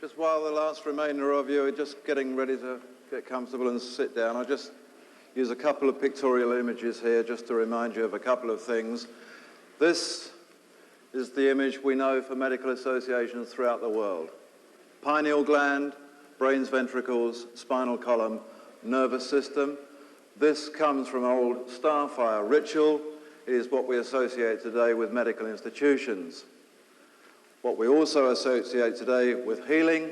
Just while the last remainder of you are just getting ready to get comfortable and sit down, I'll just use a couple of pictorial images here just to remind you of a couple of things. This is the image we know for medical associations throughout the world. Pineal gland, brain's ventricles, spinal column, nervous system. This comes from old starfire ritual. It is what we associate today with medical institutions. What we also associate today with healing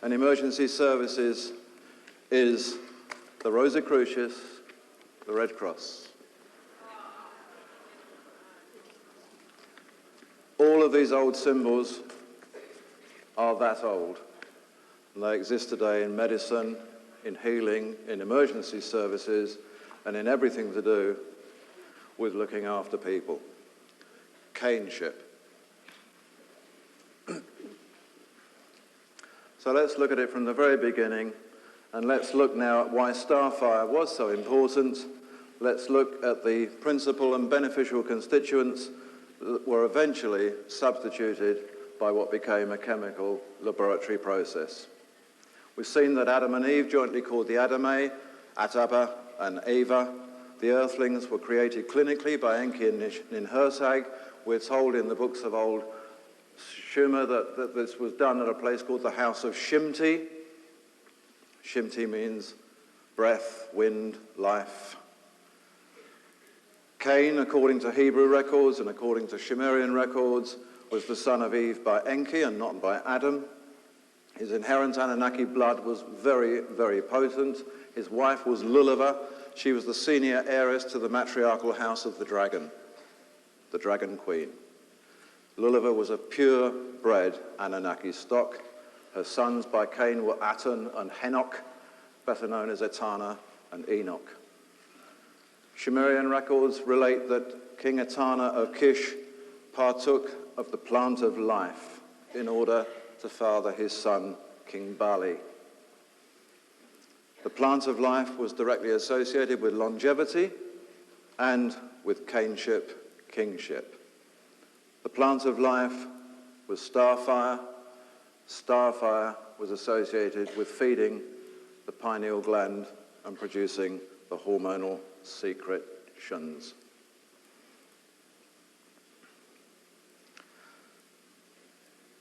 and emergency services is the Rosicrucius, the Red Cross. All of these old symbols are that old, and they exist today in medicine, in healing, in emergency services, and in everything to do with looking after people. Kinship. So let's look at it from the very beginning, and let's look now at why starfire was so important. Let's look at the principal and beneficial constituents that were eventually substituted by what became a chemical laboratory process. We've seen that Adam and Eve, jointly called the Adame, Ataba and Eva, the earthlings were created clinically by Enki and Ninhursag. We're told in the books of old Sumer that this was done at a place called the House of Shimti. Shimti means breath, wind, life. Cain, according to Hebrew records and according to Sumerian records, was the son of Eve by Enki and not by Adam. His inherent Anunnaki blood was very, very potent. His wife was Lulava. She was the senior heiress to the matriarchal house of the dragon queen. Lulava was a pure-bred Anunnaki stock. Her sons by Cain were Aton and Henok, better known as Etana and Enoch. Sumerian records relate that King Etana of Kish partook of the plant of life in order to father his son, King Bali. The plant of life was directly associated with longevity and with kinship, kingship. The plant of life was starfire. Starfire was associated with feeding the pineal gland and producing the hormonal secretions.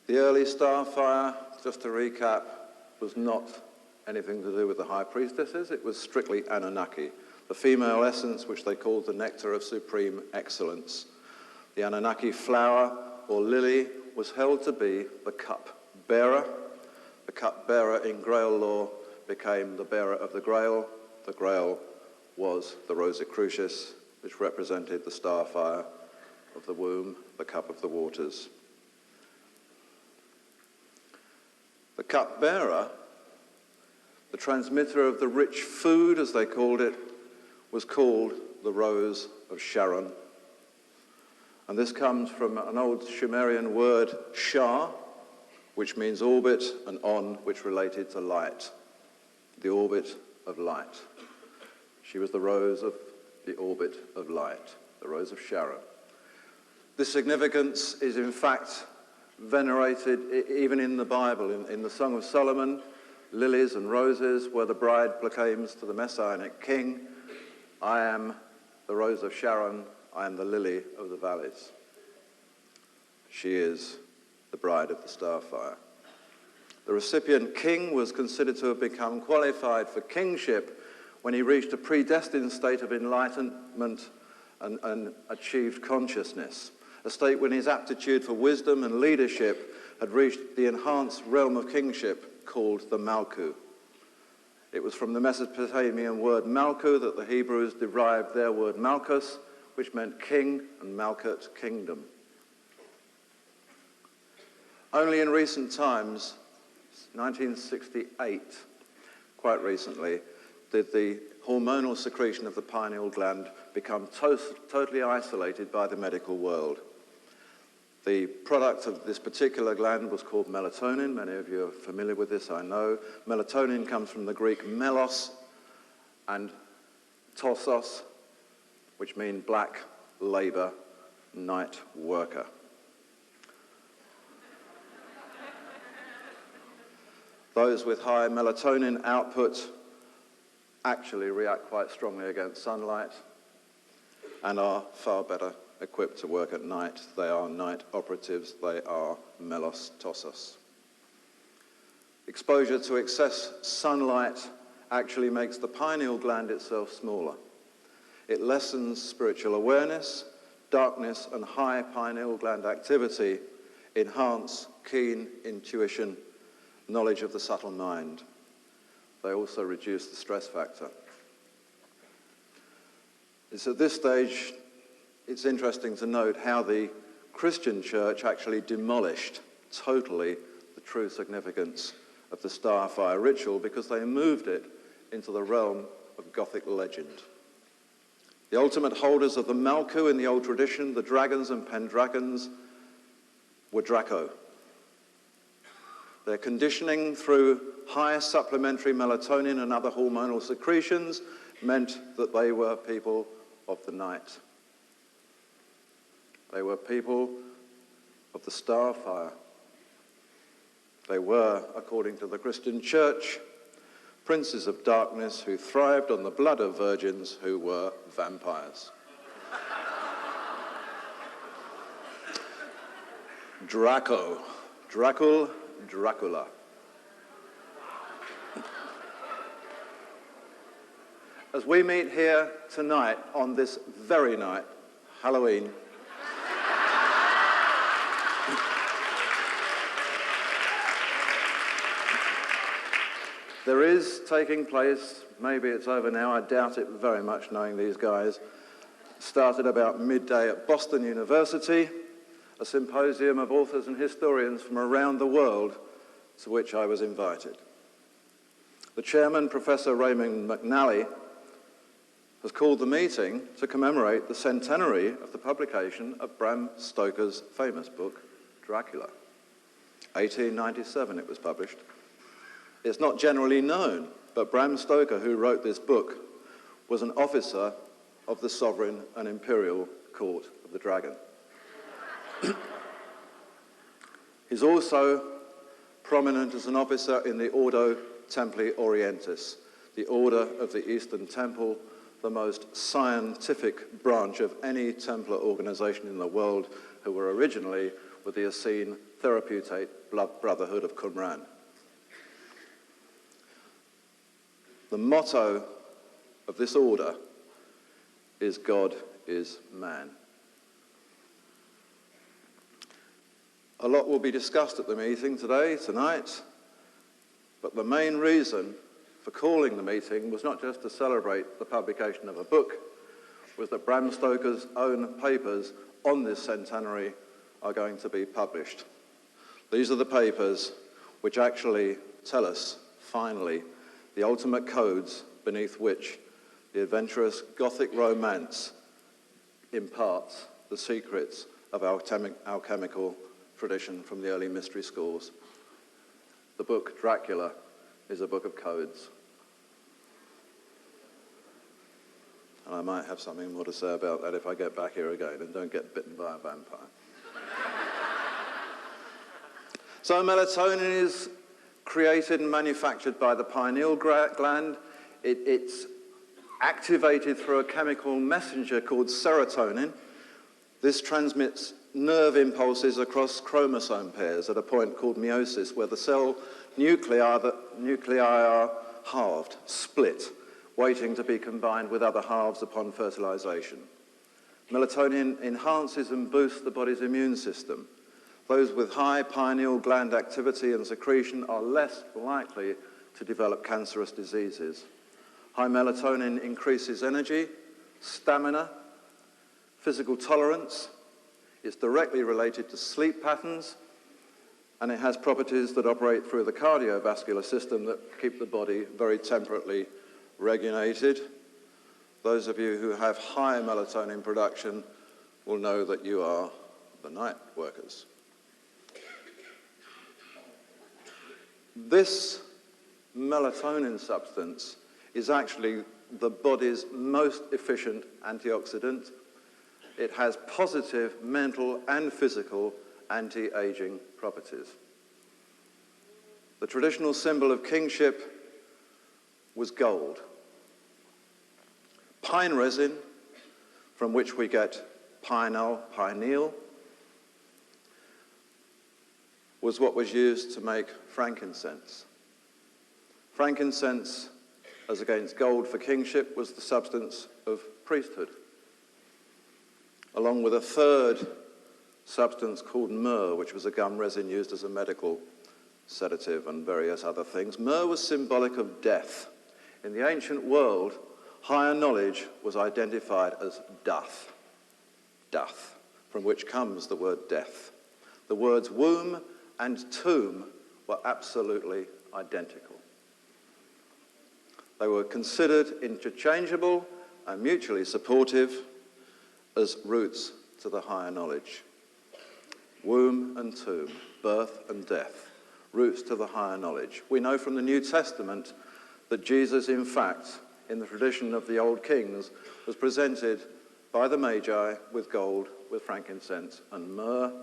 The early starfire, just to recap, was not anything to do with the high priestesses. It was strictly Anunnaki, the female essence which they called the nectar of supreme excellence. The Anunnaki flower or lily was held to be the cup bearer. The cup bearer in Grail lore became the bearer of the Grail. The Grail was the Rosicrucius, which represented the starfire of the womb, the cup of the waters. The cup bearer, the transmitter of the rich food, as they called it, was called the Rose of Sharon. And this comes from an old Sumerian word, Shah, which means orbit, and On, which related to light. The orbit of light. She was the rose of the orbit of light, the Rose of Sharon. This significance is in fact venerated even in the Bible. In the Song of Solomon, lilies and roses, where the bride proclaims to the Messianic king, I am the Rose of Sharon, I am the lily of the valleys. She is the bride of the starfire. The recipient king was considered to have become qualified for kingship when he reached a predestined state of enlightenment and achieved consciousness, a state when his aptitude for wisdom and leadership had reached the enhanced realm of kingship called the Malku. It was from the Mesopotamian word Malku that the Hebrews derived their word Malchus, which meant king, and Malkut, kingdom. Only in recent times, 1968, quite recently, did the hormonal secretion of the pineal gland become totally isolated by the medical world. The product of this particular gland was called melatonin. Many of you are familiar with this, I know. Melatonin comes from the Greek melos and tosos, which mean black labor night worker. Those with high melatonin output actually react quite strongly against sunlight and are far better equipped to work at night. They are night operatives. They are melos tosos. Exposure to excess sunlight actually makes the pineal gland itself smaller. It lessens spiritual awareness. Darkness and high pineal gland activity enhance keen intuition, knowledge of the subtle mind. They also reduce the stress factor. It's at this stage, it's interesting to note how the Christian church actually demolished totally the true significance of the starfire ritual because they moved it into the realm of Gothic legend. The ultimate holders of the Malku in the old tradition, the dragons and pendragons, were Draco. Their conditioning through high supplementary melatonin and other hormonal secretions meant that they were people of the night. They were people of the starfire. They were, according to the Christian church, princes of darkness who thrived on the blood of virgins who were vampires. Draco. Dracula. As we meet here tonight on this very night, Halloween, there is taking place, maybe it's over now, I doubt it very much knowing these guys, started about midday at Boston University, a symposium of authors and historians from around the world to which I was invited. The chairman, Professor Raymond McNally, has called the meeting to commemorate the centenary of the publication of Bram Stoker's famous book, Dracula. 1897 it was published. It's not generally known, but Bram Stoker, who wrote this book, was an officer of the Sovereign and Imperial Court of the Dragon. He's also prominent as an officer in the Ordo Templi Orientis, the Order of the Eastern Temple, the most scientific branch of any Templar organization in the world, who were originally with the Essene Therapeutate Brotherhood of Qumran. The motto of this order is God is man. A lot will be discussed at the meeting tonight, but the main reason for calling the meeting was not just to celebrate the publication of a book, was that Bram Stoker's own papers on this centenary are going to be published. These are the papers which actually tell us, finally, the ultimate codes beneath which the adventurous Gothic romance imparts the secrets of alchemical tradition from the early mystery schools. The book Dracula is a book of codes. And I might have something more to say about that if I get back here again and don't get bitten by a vampire. So melatonin is created and manufactured by the pineal gland. It's activated through a chemical messenger called serotonin. This transmits nerve impulses across chromosome pairs at a point called meiosis, where the cell nuclei are halved, split, waiting to be combined with other halves upon fertilization. Melatonin enhances and boosts the body's immune system. Those with high pineal gland activity and secretion are less likely to develop cancerous diseases. High melatonin increases energy, stamina, physical tolerance. It's directly related to sleep patterns, and it has properties that operate through the cardiovascular system that keep the body very temperately regulated. Those of you who have high melatonin production will know that you are the night workers. This melatonin substance is actually the body's most efficient antioxidant. It has positive mental and physical anti-aging properties. The traditional symbol of kingship was gold. Pine resin, from which we get pineal, was what was used to make frankincense. Frankincense, as against gold for kingship, was the substance of priesthood, along with a third substance called myrrh, which was a gum resin used as a medical sedative and various other things. Myrrh was symbolic of death. In the ancient world, higher knowledge was identified as doth, from which comes the word death. The words womb and tomb were absolutely identical. They were considered interchangeable and mutually supportive as routes to the higher knowledge. Womb and tomb, birth and death, routes to the higher knowledge. We know from the New Testament that Jesus, in fact, in the tradition of the old kings, was presented by the Magi with gold, with frankincense and myrrh.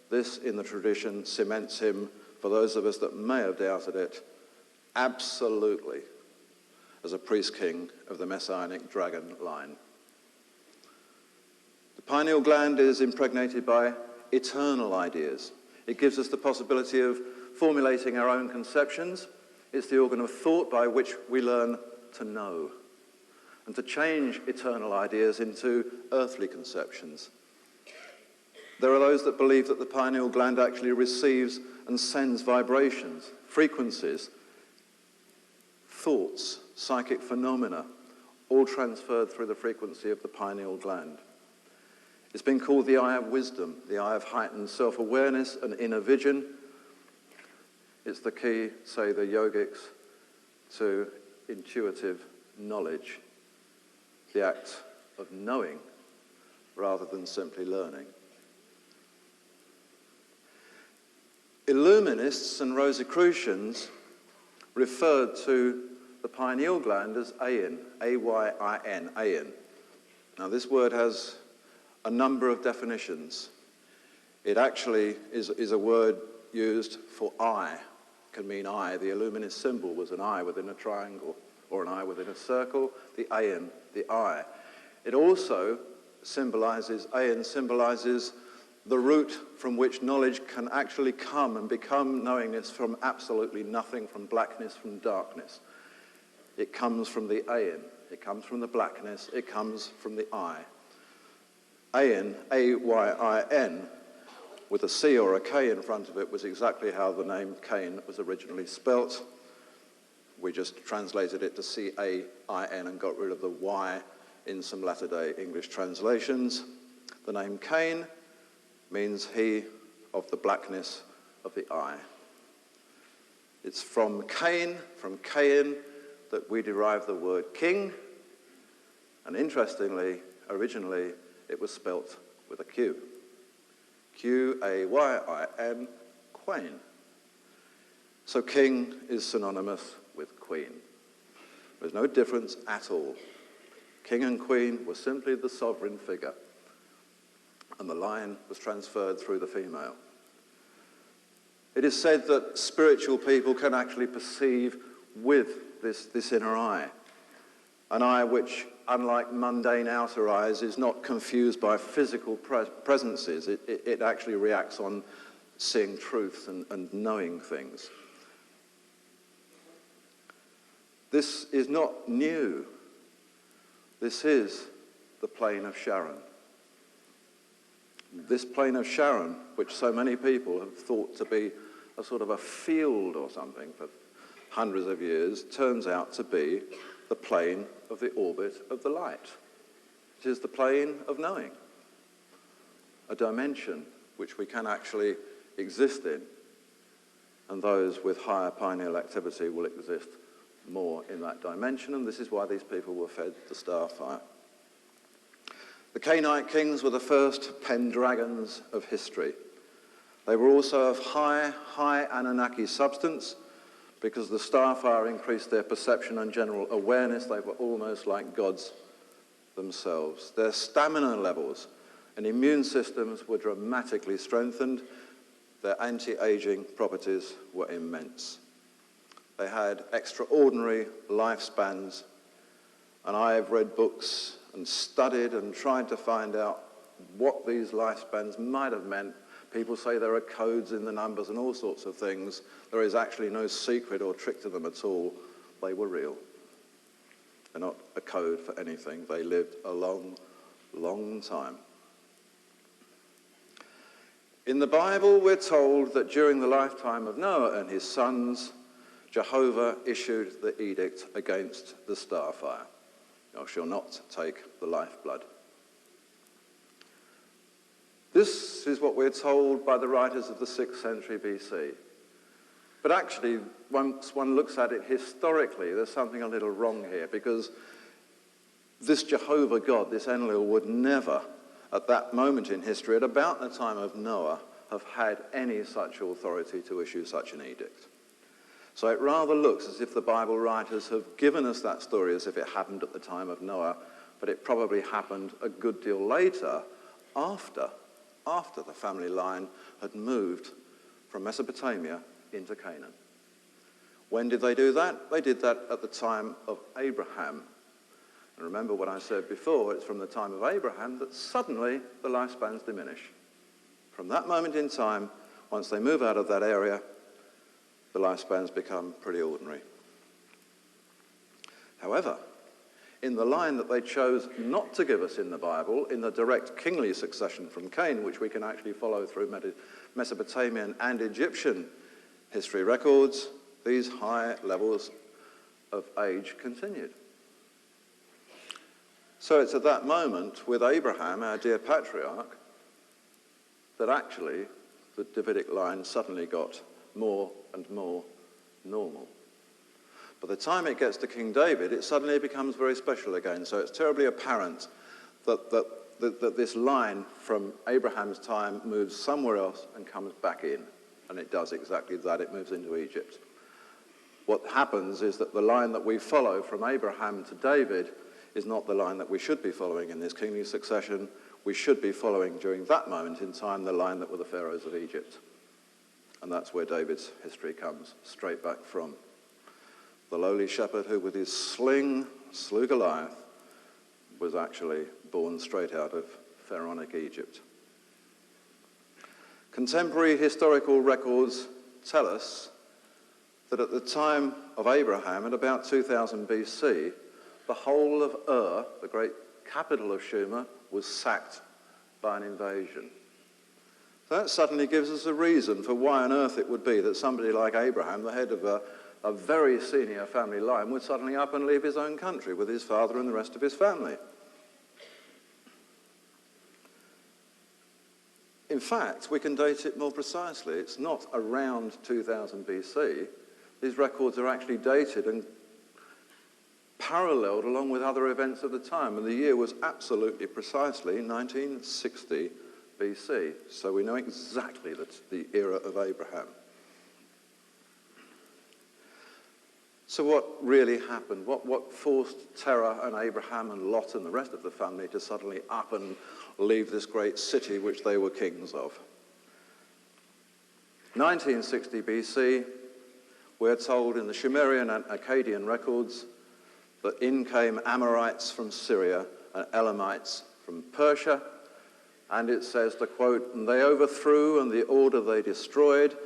This, in the tradition, cements him, for those of us that may have doubted it, absolutely as a priest-king of the messianic dragon line. The pineal gland is impregnated by eternal ideas. It gives us the possibility of formulating our own conceptions. It's the organ of thought by which we learn to know and to change eternal ideas into earthly conceptions. There are those that believe that the pineal gland actually receives and sends vibrations, frequencies, thoughts, psychic phenomena, all transferred through the frequency of the pineal gland. It's been called the eye of wisdom, the eye of heightened self-awareness and inner vision. It's the key, say the yogics, to intuitive knowledge, the act of knowing rather than simply learning. Illuminists and Rosicrucians referred to the pineal gland as Ayin, A-Y-I-N, Ayin. Now this word has a number of definitions. It actually is a word used for eye. It can mean eye. The Illuminist symbol was an eye within a triangle or an eye within a circle. The Ayin, the eye. It also symbolizes, Ayin symbolizes the root from which knowledge can actually come and become knowingness from absolutely nothing, from blackness, from darkness. It comes from the Ayin. It comes from the blackness. It comes from the eye. Ayin, A-Y-I-N, with a C or a K in front of it, was exactly how the name Cain was originally spelt. We just translated it to C-A-I-N and got rid of the Y in some latter-day English translations. The name Cain means he of the blackness of the eye. It's from Cain, from Cain, that we derive the word king. And interestingly, originally, it was spelt with a Q. Q-A-Y-I-N, Quain. So king is synonymous with queen. There's no difference at all. King and queen were simply the sovereign figure, and the line was transferred through the female. It is said that spiritual people can actually perceive with this inner eye, an eye which, unlike mundane outer eyes, is not confused by physical presences. It actually reacts on seeing truth and knowing things. This is not new. This is the plain of Sharon. This plain of Sharon, which so many people have thought to be a sort of a field or something for hundreds of years, turns out to be the plane of the orbit of the light. It is the plane of knowing, a dimension which we can actually exist in, and those with higher pineal activity will exist more in that dimension, and this is why these people were fed the star fire. The Cainite kings were the first Pendragons of history. They were also of high Anunnaki substance. Because the starfire increased their perception and general awareness, they were almost like gods themselves. Their stamina levels and immune systems were dramatically strengthened. Their anti-aging properties were immense. They had extraordinary lifespans, and I have read books and studied and tried to find out what these lifespans might have meant. People say there are codes in the numbers and all sorts of things. There is actually no secret or trick to them at all. They were real. They're not a code for anything. They lived a long, long time. In the Bible, we're told that during the lifetime of Noah and his sons, Jehovah issued the edict against the starfire. Thou shalt not take the lifeblood. This is what we're told by the writers of the 6th century BC. But actually, once one looks at it historically, there's something a little wrong here, because this Jehovah God, this Enlil, would never, at that moment in history, at about the time of Noah, have had any such authority to issue such an edict. So it rather looks as if the Bible writers have given us that story as if it happened at the time of Noah, but it probably happened a good deal later, after the family line had moved from Mesopotamia into Canaan. When did they do that? They did that at the time of Abraham. And remember what I said before, it's from the time of Abraham that suddenly the lifespans diminish. From that moment in time, once they move out of that area, the lifespans become pretty ordinary. However, in the line that they chose not to give us in the Bible, in the direct kingly succession from Cain, which we can actually follow through Mesopotamian and Egyptian history records, these high levels of age continued. So it's at that moment with Abraham, our dear patriarch, that actually the Davidic line suddenly got more and more normal. By the time it gets to King David, it suddenly becomes very special again. So it's terribly apparent that this line from Abraham's time moves somewhere else and comes back in. And it does exactly that. It moves into Egypt. What happens is that the line that we follow from Abraham to David is not the line that we should be following in this kingly succession. We should be following, during that moment in time, the line that were the pharaohs of Egypt. And that's where David's history comes straight back from. The lowly shepherd who with his sling slew Goliath was actually born straight out of pharaonic Egypt. Contemporary historical records tell us that at the time of Abraham, at about 2000 BC, the whole of Ur, the great capital of Sumer, was sacked by an invasion. That suddenly gives us a reason for why on earth it would be that somebody like Abraham, the head of a very senior family line, would suddenly up and leave his own country with his father and the rest of his family. In fact, we can date it more precisely. It's not around 2000 BC. These records are actually dated and paralleled along with other events of the time, and the year was absolutely precisely 1960 BC. So we know exactly the era of Abraham. So what really happened? What forced Terah and Abraham and Lot and the rest of the family to suddenly up and leave this great city which they were kings of? 1960 BC, we're told in the Sumerian and Akkadian records that in came Amorites from Syria and Elamites from Persia, and it says, to quote, "And they overthrew, and the order they destroyed.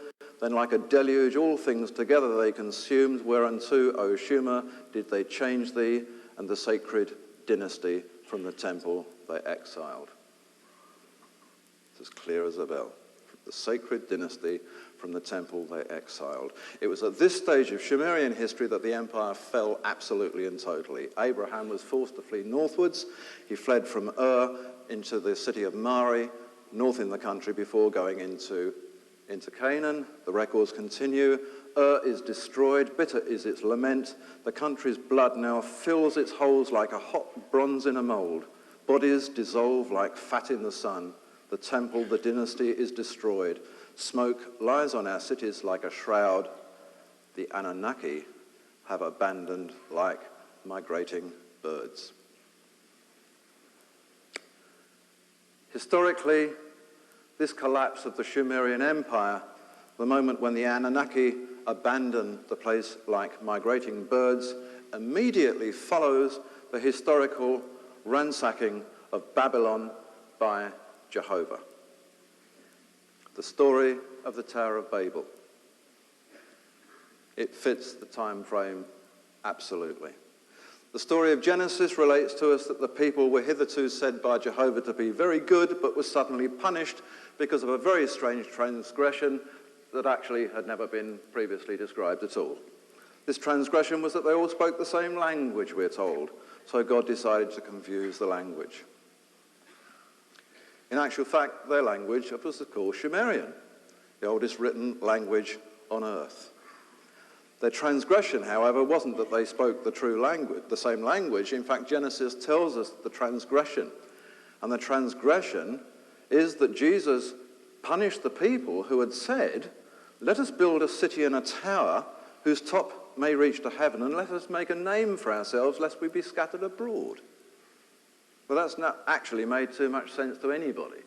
Then like a deluge, all things together they consumed, whereunto, O Sumer, did they change thee, and the sacred dynasty from the temple they exiled." It's as clear as a bell. The sacred dynasty from the temple they exiled. It was at this stage of Sumerian history that the empire fell absolutely and totally. Abraham was forced to flee northwards. He fled from Ur into the city of Mari, north in the country, before going into Canaan. The records continue. Ur is destroyed. Bitter is its lament. The country's blood now fills its holes like a hot bronze in a mold. Bodies dissolve like fat in the sun. The temple, the dynasty, is destroyed. Smoke lies on our cities like a shroud. The Anunnaki have abandoned like migrating birds. Historically, this collapse of the Sumerian Empire, the moment when the Anunnaki abandon the place like migrating birds immediately follows the historical ransacking of Babylon by Jehovah. The story of the Tower of Babel. It fits the time frame absolutely. The story of Genesis relates to us that the people were hitherto said by Jehovah to be very good, but were suddenly punished because of a very strange transgression that actually had never been previously described at all. This transgression was that they all spoke the same language, we're told, so God decided to confuse the language. In actual fact, their language was called Sumerian, the oldest written language on earth. Their transgression, however, wasn't that they spoke the true language, the same language. In fact, Genesis tells us the transgression. And the transgression is that Jesus punished the people who had said, "Let us build a city and a tower whose top may reach to heaven, and let us make a name for ourselves, lest we be scattered abroad." Well, that's not actually made too much sense to anybody.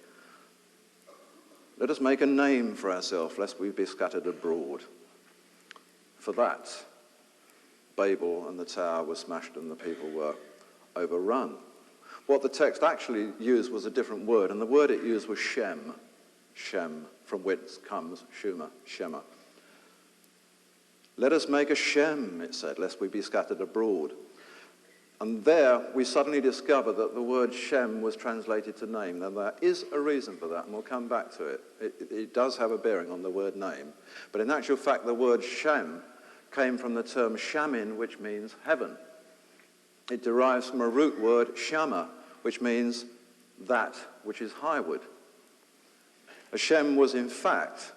Let us make a name for ourselves, lest we be scattered abroad. For that, Babel and the tower were smashed and the people were overrun. What the text actually used was a different word, and the word it used was Shem. Shem, from which comes Shema. Let us make a Shem, it said, lest we be scattered abroad. And there we suddenly discover that the word Shem was translated to name. Now there is a reason for that, and we'll come back to it. It does have a bearing on the word name. But in actual fact, the word Shem came from the term shamin, which means heaven. It derives from a root word, shama, which means that which is highward. A Shem was in fact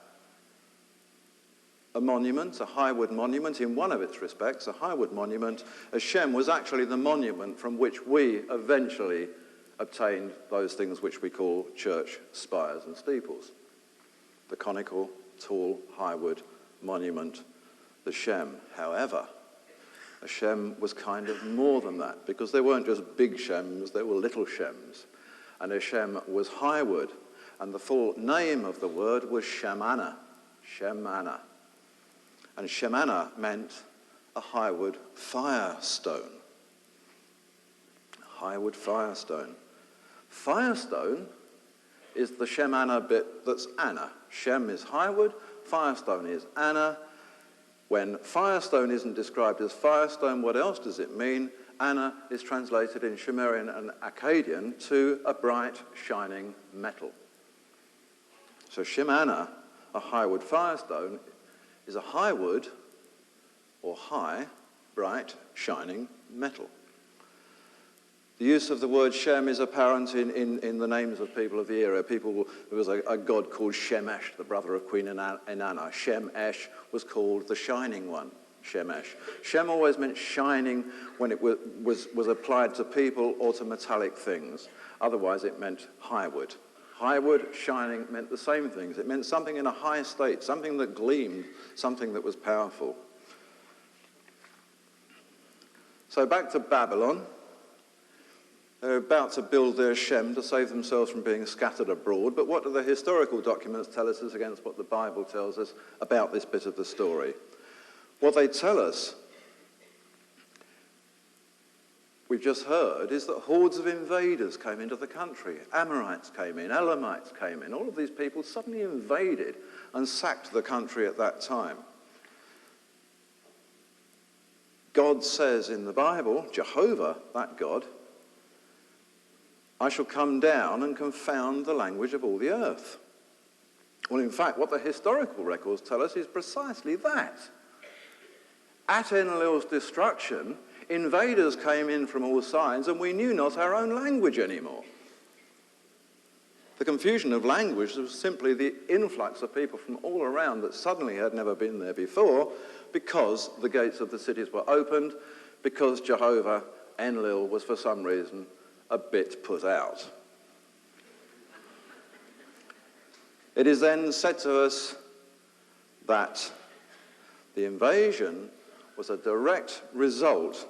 a monument, a highward monument in one of its respects, a highward monument. A Shem was actually the monument from which we eventually obtained those things which we call church spires and steeples. The conical, tall, highward monument, the Shem. However, a Shem was kind of more than that, because there weren't just big Shems, there were little Shems. And a Shem was highward, and the full name of the word was Shemana. Shemana. And Shemana meant a highward firestone. Highward firestone. Firestone is the Shemana bit that's Anna. Shem is highward, firestone is Anna. When firestone isn't described as firestone, what else does it mean? Anna is translated in Sumerian and Akkadian to a bright, shining metal. So Shemana, a highward firestone, is a highward or high, bright, shining metal. The use of the word Shem is apparent in the names of people of the era. There was a god called Shemesh, the brother of Queen Inanna. Shemesh was called the Shining One, Shemesh. Shem always meant shining when it was applied to people or to metallic things. Otherwise it meant highward. Highward, shining, meant the same things. It meant something in a high state, something that gleamed, something that was powerful. So back to Babylon. They're about to build their Shem to save themselves from being scattered abroad. But what do the historical documents tell us as against what the Bible tells us about this bit of the story? What they tell us, we've just heard, is that hordes of invaders came into the country. Amorites came in, Elamites came in. All of these people suddenly invaded and sacked the country at that time. God says in the Bible, Jehovah, that God, I shall come down and confound the language of all the earth. Well, in fact, what the historical records tell us is precisely that. At Enlil's destruction, invaders came in from all sides, and we knew not our own language anymore. The confusion of language was simply the influx of people from all around that suddenly had never been there before, because the gates of the cities were opened, because Jehovah, Enlil, was for some reason a bit put out. It is then said to us that the invasion was a direct result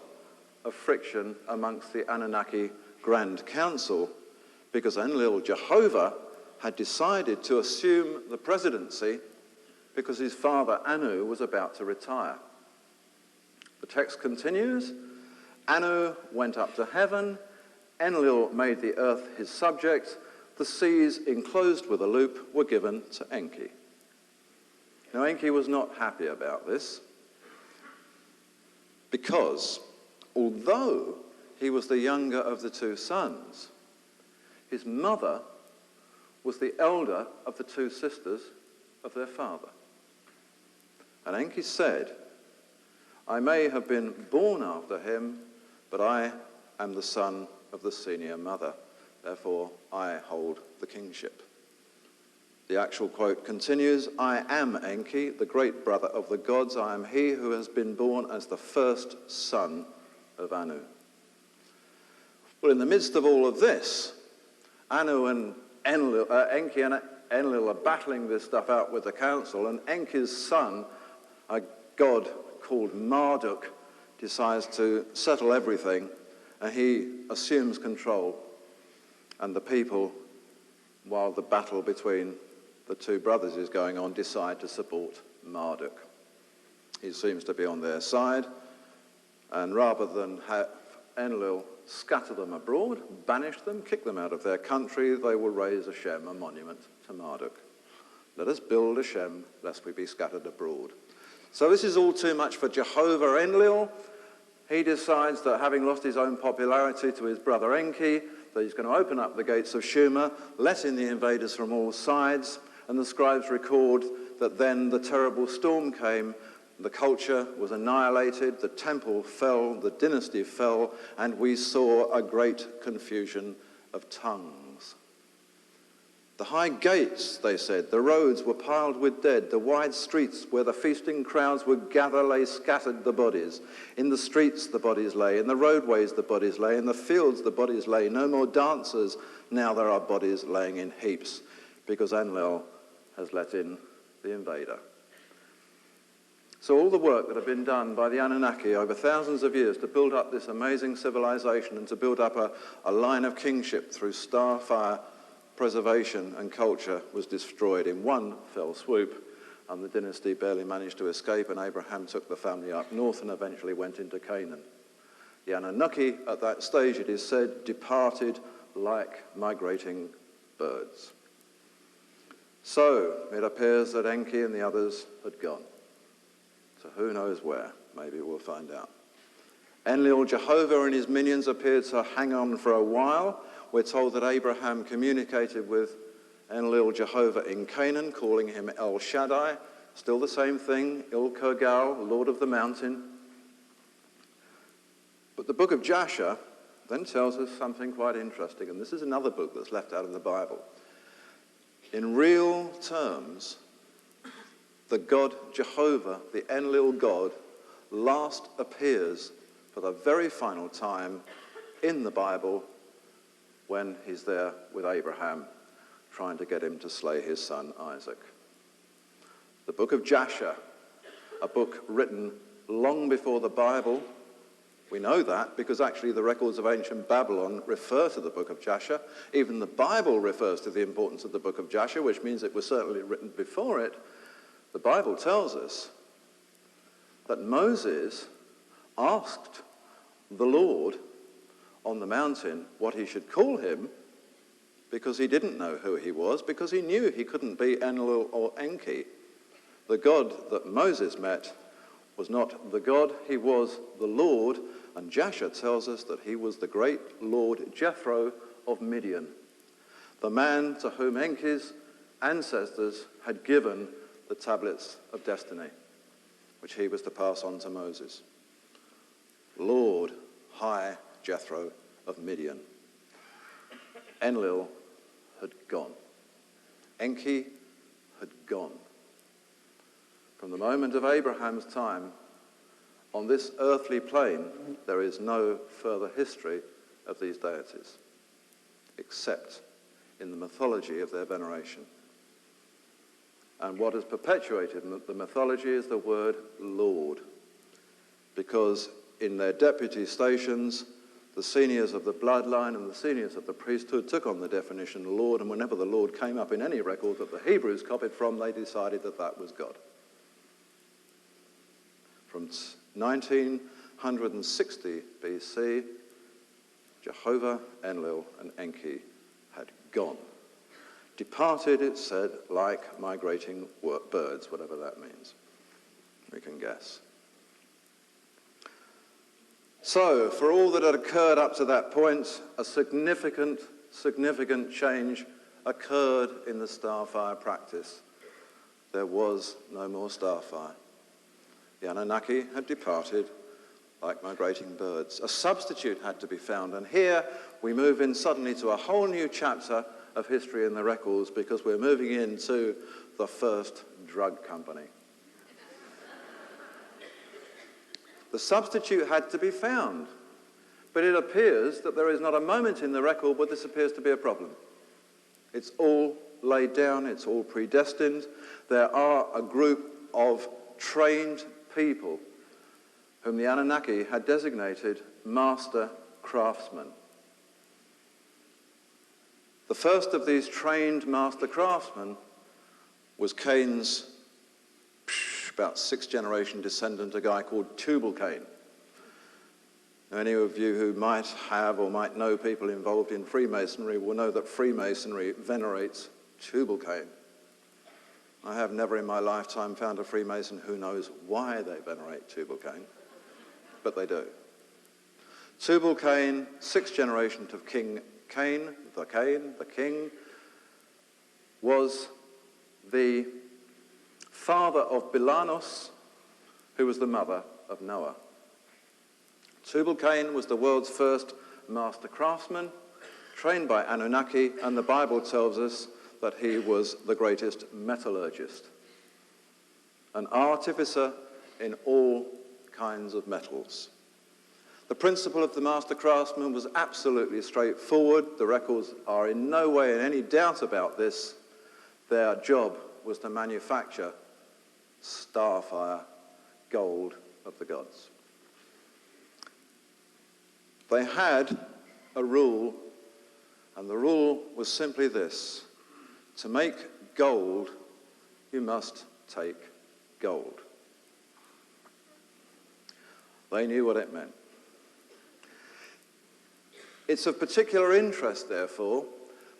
of friction amongst the Anunnaki Grand Council, because Enlil, Jehovah, had decided to assume the presidency because his father Anu was about to retire. The text continues, Anu went up to heaven, Enlil made the earth his subject, the seas enclosed with a loop were given to Enki. Now Enki was not happy about this because although he was the younger of the two sons, his mother was the elder of the two sisters of their father. And Enki said, I may have been born after him, but I am the son of the senior mother. Therefore, I hold the kingship. The actual quote continues, I am Enki, the great brother of the gods. I am he who has been born as the first son of Anu. Well, in the midst of all of this, Anu and Enki and Enlil are battling this stuff out with the council, and Enki's son, a god called Marduk, decides to settle everything, and he assumes control. And the people, while the battle between the two brothers is going on, decide to support Marduk. He seems to be on their side, and rather than have Enlil scatter them abroad, banish them, kick them out of their country, they will raise a Shem, a monument to Marduk. Let us build a Shem, lest we be scattered abroad. So this is all too much for Jehovah Enlil. He decides that having lost his own popularity to his brother Enki, that he's going to open up the gates of Shuma, let in the invaders from all sides, and the scribes record that then the terrible storm came, the culture was annihilated, the temple fell, the dynasty fell, and we saw a great confusion of tongues. The high gates, they said, the roads were piled with dead. The wide streets where the feasting crowds would gather lay scattered the bodies. In the streets the bodies lay. In the roadways the bodies lay. In the fields the bodies lay. No more dancers. Now there are bodies laying in heaps because Enlil has let in the invader. So all the work that had been done by the Anunnaki over thousands of years to build up this amazing civilization and to build up a line of kingship through starfire preservation and culture was destroyed in one fell swoop, and the dynasty barely managed to escape, and Abraham took the family up north and eventually went into Canaan. The Anunnaki at that stage, it is said, departed like migrating birds. So it appears that Enki and the others had gone. So who knows where? Maybe we'll find out. Enlil, Jehovah and his minions appeared to hang on for a while. We're told that Abraham communicated with Enlil, Jehovah in Canaan, calling him El Shaddai. Still the same thing, Il Kurgal, Lord of the mountain. But the book of Jasher then tells us something quite interesting, and this is another book that's left out of the Bible. In real terms, the God Jehovah, the Enlil God, last appears for the very final time in the Bible when he's there with Abraham, trying to get him to slay his son Isaac. The book of Jasher, a book written long before the Bible. We know that because actually the records of ancient Babylon refer to the book of Jasher. Even the Bible refers to the importance of the book of Jasher, which means it was certainly written before it. The Bible tells us that Moses asked the Lord on the mountain what he should call him because he didn't know who he was, because he knew he couldn't be Enlil or Enki. The God that Moses met was not the God, he was the Lord, and Jasher tells us that he was the great Lord Jethro of Midian, the man to whom Enki's ancestors had given the tablets of destiny, which he was to pass on to Moses. Lord High Jethro of Midian. Enlil had gone. Enki had gone. From the moment of Abraham's time, on this earthly plane, there is no further history of these deities, except in the mythology of their veneration. And what has perpetuated the mythology is the word Lord, because in their deputy stations, the seniors of the bloodline and the seniors of the priesthood took on the definition Lord, and whenever the Lord came up in any record that the Hebrews copied from, they decided that that was God. From 1960 BC, Jehovah, Enlil, and Enki had gone. Departed, it said, like migrating birds, whatever that means. We can guess. So, for all that had occurred up to that point, a significant change occurred in the starfire practice. There was no more starfire. The Anunnaki had departed like migrating birds. A substitute had to be found, and here we move in suddenly to a whole new chapter of history in the records, because we're moving into the first drug company. The substitute had to be found, but it appears that there is not a moment in the record where this appears to be a problem. It's all laid down, it's all predestined. There are a group of trained people whom the Anunnaki had designated master craftsmen. The first of these trained master craftsmen was Cain's about 6th generation descendant, a guy called Tubal-Cain. Any of you who might have or might know people involved in Freemasonry will know that Freemasonry venerates Tubal-Cain. I have never in my lifetime found a Freemason who knows why they venerate Tubal-Cain, but they do. Tubal-Cain, 6th generation of King Cain, the king, was the father of Bilanos, who was the mother of Noah. Tubal-Cain was the world's first master craftsman, trained by Anunnaki, and the Bible tells us that he was the greatest metallurgist, an artificer in all kinds of metals. The principle of the master craftsman was absolutely straightforward. The records are in no way in any doubt about this. Their job was to manufacture starfire, gold of the gods. They had a rule, and the rule was simply this: to make gold, you must take gold. They knew what it meant. It's of particular interest, therefore,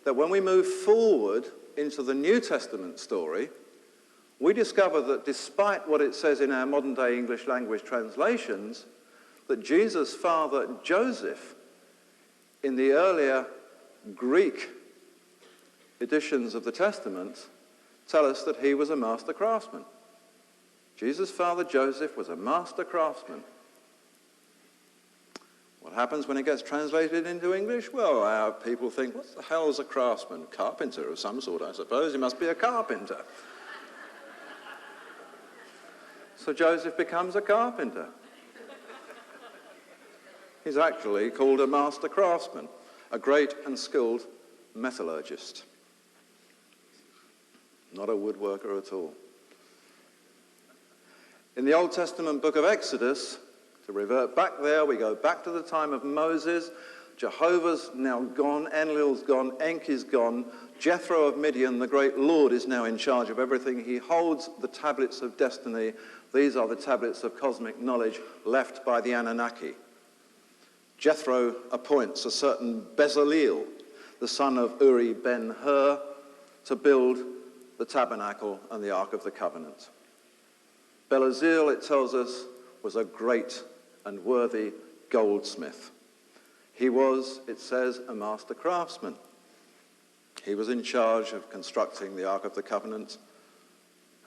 that when we move forward into the New Testament story, we discover that despite what it says in our modern-day English language translations, that Jesus' father Joseph, in the earlier Greek editions of the Testament, tell us that he was a master craftsman. Jesus' father Joseph was a master craftsman. What happens when it gets translated into English? Well, our people think, what the hell is a craftsman? Carpenter of some sort, I suppose. He must be a carpenter. So Joseph becomes a carpenter. He's actually called a master craftsman, a great and skilled metallurgist. Not a woodworker at all. In the Old Testament book of Exodus, to revert back there, we go back to the time of Moses. Jehovah's now gone, Enlil's gone, Enki's gone. Jethro of Midian, the great Lord, is now in charge of everything. He holds the tablets of destiny. These are the tablets of cosmic knowledge left by the Anunnaki. Jethro appoints a certain Bezaleel, the son of Uri ben-Hur, to build the tabernacle and the Ark of the Covenant. Bezaleel, it tells us, was a great and worthy goldsmith. He was, it says, a master craftsman. He was in charge of constructing the Ark of the Covenant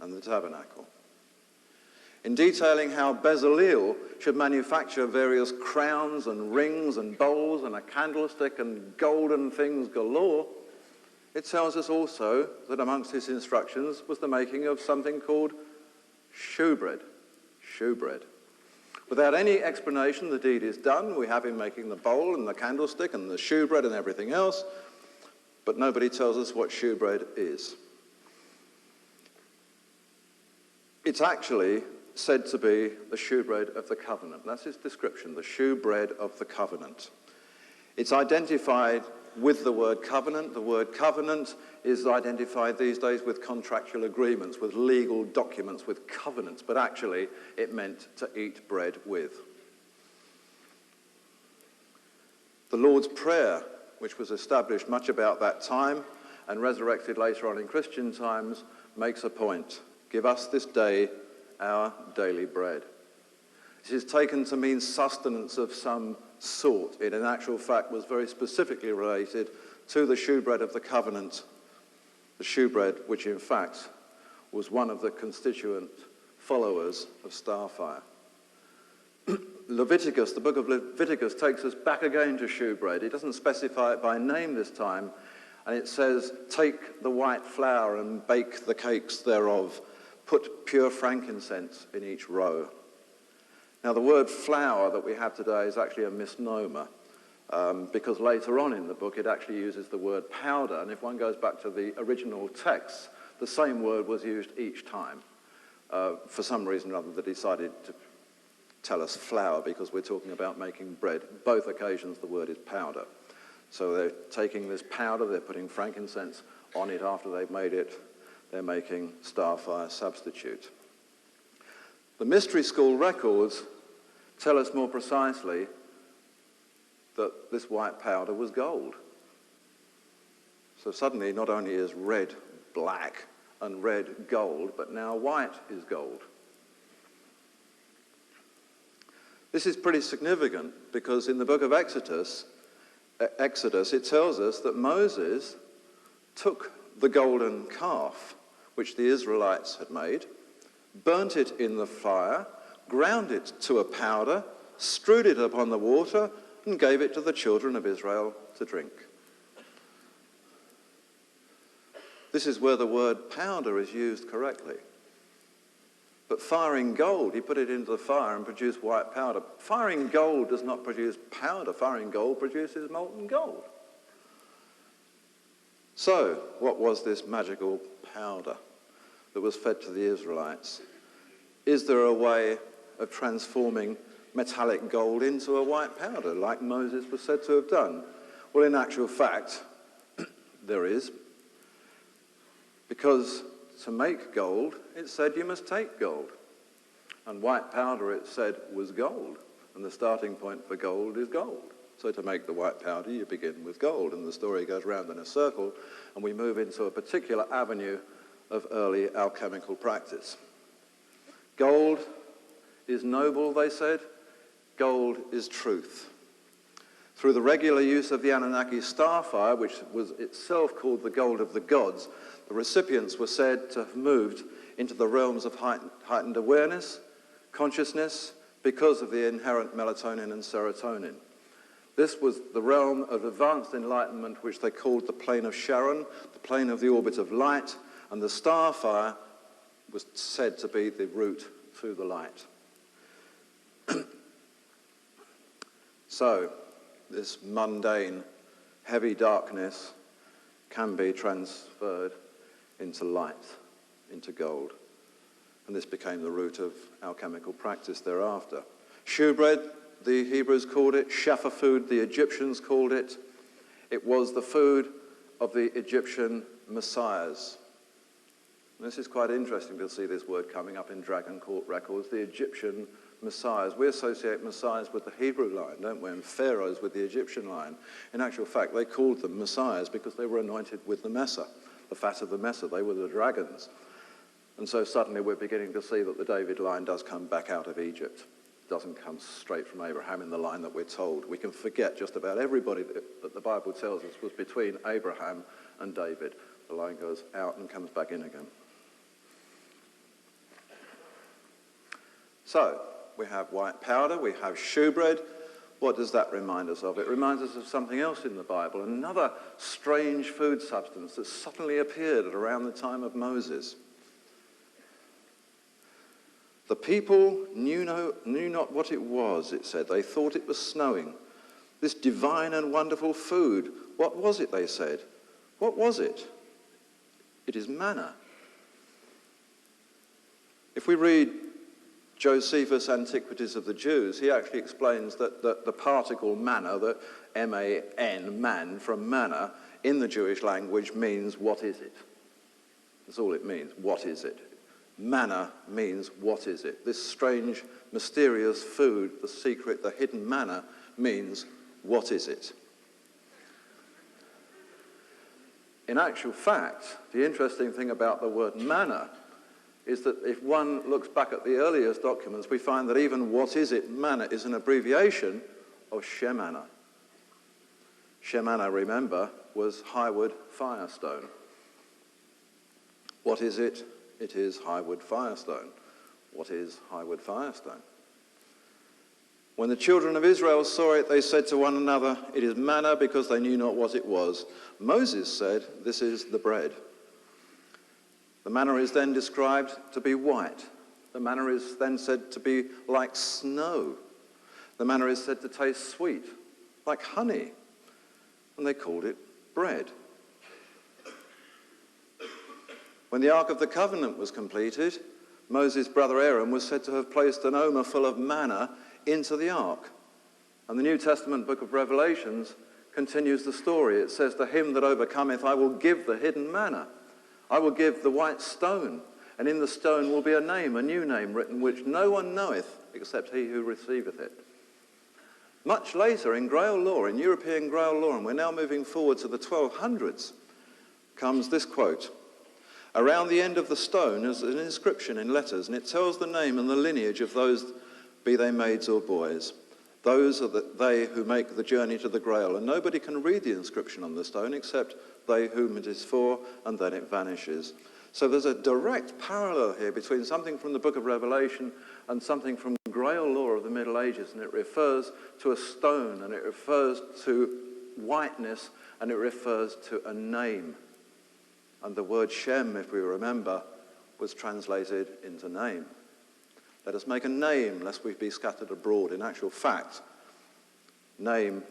and the tabernacle. In detailing how Bezaleel should manufacture various crowns and rings and bowls and a candlestick and golden things galore, it tells us also that amongst his instructions was the making of something called shewbread. Shewbread. Without any explanation, the deed is done. We have him making the bowl and the candlestick and the shewbread and everything else, but nobody tells us what shewbread is. It's actually said to be the shewbread of the covenant. That's its description, the shewbread of the covenant. It's identified with the word covenant. The word covenant is identified these days with contractual agreements, with legal documents, with covenants, but actually it meant to eat bread with. The Lord's Prayer, which was established much about that time and resurrected later on in Christian times, makes a point. Give us this day our daily bread. It is taken to mean sustenance of some sort. It in actual fact was very specifically related to the shewbread of the covenant, the shewbread which in fact was one of the constituent followers of starfire. Leviticus, the book of Leviticus, takes us back again to shewbread. It doesn't specify it by name this time, and it says, take the white flour and bake the cakes thereof. Put pure frankincense in each row. Now, the word flour that we have today is actually a misnomer, because later on in the book it actually uses the word powder, and if one goes back to the original text, the same word was used each time. For some reason or other, they decided to tell us flour because we're talking about making bread. Both occasions the word is powder. So they're taking this powder, they're putting frankincense on it after they've made it. They're making starfire substitute. The mystery school records tell us more precisely that this white powder was gold. So suddenly not only is red black and red gold, but now white is gold. This is pretty significant because in the book of Exodus, it tells us that Moses took the golden calf, which the Israelites had made, burnt it in the fire, ground it to a powder, strewed it upon the water, and gave it to the children of Israel to drink. This is where the word powder is used correctly. But firing gold, he put it into the fire and produced white powder. Firing gold does not produce powder. Firing gold produces molten gold. So, what was this magical powder that was fed to the Israelites? Is there a way of transforming metallic gold into a white powder, like Moses was said to have done? Well, in actual fact, there is. Because to make gold, it said you must take gold. And white powder, it said, was gold. And the starting point for gold is gold. So to make the white powder, you begin with gold. And the story goes round in a circle, and we move into a particular avenue of early alchemical practice. Gold is noble, they said. Gold is truth. Through the regular use of the Anunnaki starfire, which was itself called the gold of the gods, the recipients were said to have moved into the realms of heightened awareness, consciousness, because of the inherent melatonin and serotonin. This was the realm of advanced enlightenment, which they called the plane of Charon, the plane of the orbit of light, and the starfire was said to be the route to the light. So, this mundane, heavy darkness can be transferred into light, into gold. And this became the root of alchemical practice thereafter. Shewbread, the Hebrews called it. Shafa food, the Egyptians called it. It was the food of the Egyptian messiahs. And this is quite interesting to see this word coming up in Dragon Court records, the Egyptian messiahs. We associate messiahs with the Hebrew line, don't we, and pharaohs with the Egyptian line. In actual fact, they called them messiahs because they were anointed with the Mesa, the fat of the Mesa. They were the dragons. And so suddenly we're beginning to see that the David line does come back out of Egypt. It doesn't come straight from Abraham in the line that we're told. We can forget just about everybody that the Bible tells us was between Abraham and David. The line goes out and comes back in again. So, we have white powder, we have shewbread. What does that remind us of? It reminds us of something else in the Bible, another strange food substance that suddenly appeared at around the time of Moses. The people knew not what it was, it said. They thought it was snowing. This divine and wonderful food. What was it, they said? What was it? It is manna. If we read Josephus' Antiquities of the Jews, he actually explains that the particle manna, the M-A-N, man, from manna, in the Jewish language means what is it? That's all it means, what is it? Manna means what is it? This strange, mysterious food, the secret, the hidden manna, means what is it? In actual fact, the interesting thing about the word manna is that if one looks back at the earliest documents, we find that even what is it, manna, is an abbreviation of Shemana. Shemana, remember, was highwood firestone. What is it? It is highwood firestone. What is highwood firestone? When the children of Israel saw it, they said to one another, "It is manna," because they knew not what it was. Moses said, "This is the bread." The manna is then described to be white. The manna is then said to be like snow. The manna is said to taste sweet, like honey. And they called it bread. When the Ark of the Covenant was completed, Moses' brother Aaron was said to have placed an omer full of manna into the ark. And the New Testament book of Revelations continues the story. It says, "To him that overcometh I will give the hidden manna. I will give the white stone, and in the stone will be a name, a new name written, which no one knoweth except he who receiveth it." Much later in Grail law, in European Grail law, and we're now moving forward to the 1200s, comes this quote. "Around the end of the stone is an inscription in letters, and it tells the name and the lineage of those, be they maids or boys. Those are they who make the journey to the Grail, and nobody can read the inscription on the stone except they whom it is for, and then it vanishes." So there's a direct parallel here between something from the book of Revelation and something from Grail law of the Middle Ages, and it refers to a stone, and it refers to whiteness, and it refers to a name. And the word Shem, if we remember, was translated into name. Let us make a name, lest we be scattered abroad. In actual fact, name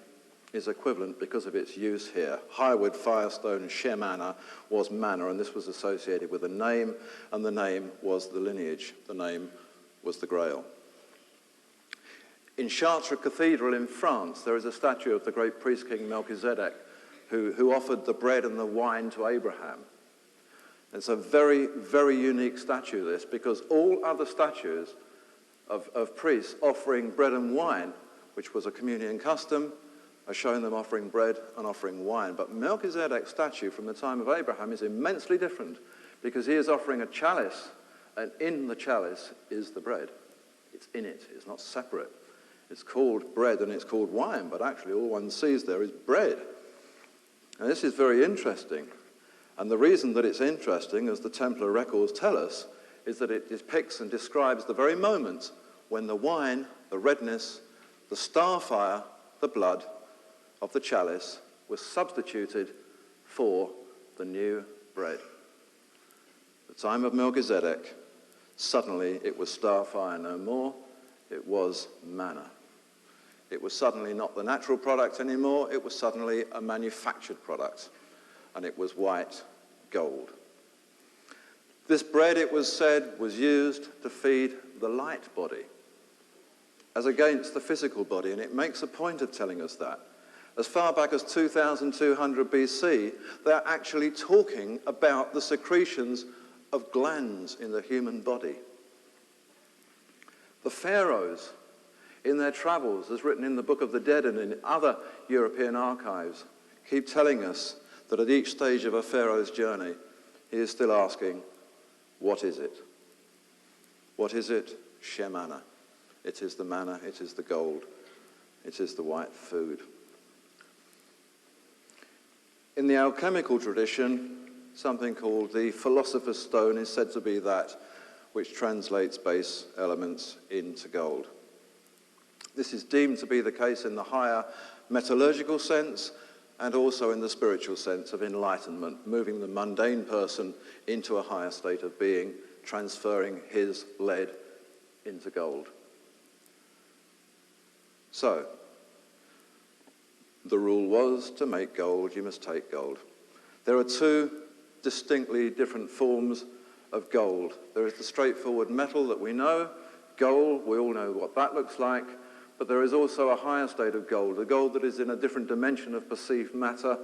is equivalent because of its use here. Highwood, firestone, Shemana was manna, and this was associated with a name, and the name was the lineage. The name was the Grail. In Chartres Cathedral in France, there is a statue of the great priest king Melchizedek, who offered the bread and the wine to Abraham. It's a very, very unique statue, this, because all other statues of priests offering bread and wine, which was a communion custom, are showing them offering bread and offering wine. But Melchizedek's statue from the time of Abraham is immensely different, because he is offering a chalice, and in the chalice is the bread. It's in it. It's not separate. It's called bread and it's called wine, but actually all one sees there is bread. And this is very interesting. And the reason that it's interesting, as the Templar records tell us, is that it depicts and describes the very moment when the wine, the redness, the starfire, the blood of the chalice was substituted for the new bread. The time of Melchizedek, suddenly it was starfire no more, it was manna. It was suddenly not the natural product anymore, it was suddenly a manufactured product, and it was white gold. This bread, it was said, was used to feed the light body, as against the physical body, and it makes a point of telling us that. As far back as 2200 BC, they're actually talking about the secretions of glands in the human body. The pharaohs, in their travels, as written in the Book of the Dead and in other European archives, keep telling us that at each stage of a pharaoh's journey, he is still asking, what is it? What is it? Shemana. It is the manna, it is the gold, it is the white food. In the alchemical tradition, something called the philosopher's stone is said to be that which translates base elements into gold. This is deemed to be the case in the higher metallurgical sense and also in the spiritual sense of enlightenment, moving the mundane person into a higher state of being, transferring his lead into gold. So, the rule was, to make gold, you must take gold. There are two distinctly different forms of gold. There is the straightforward metal that we know, gold. We all know what that looks like. But there is also a higher state of gold, the gold that is in a different dimension of perceived matter,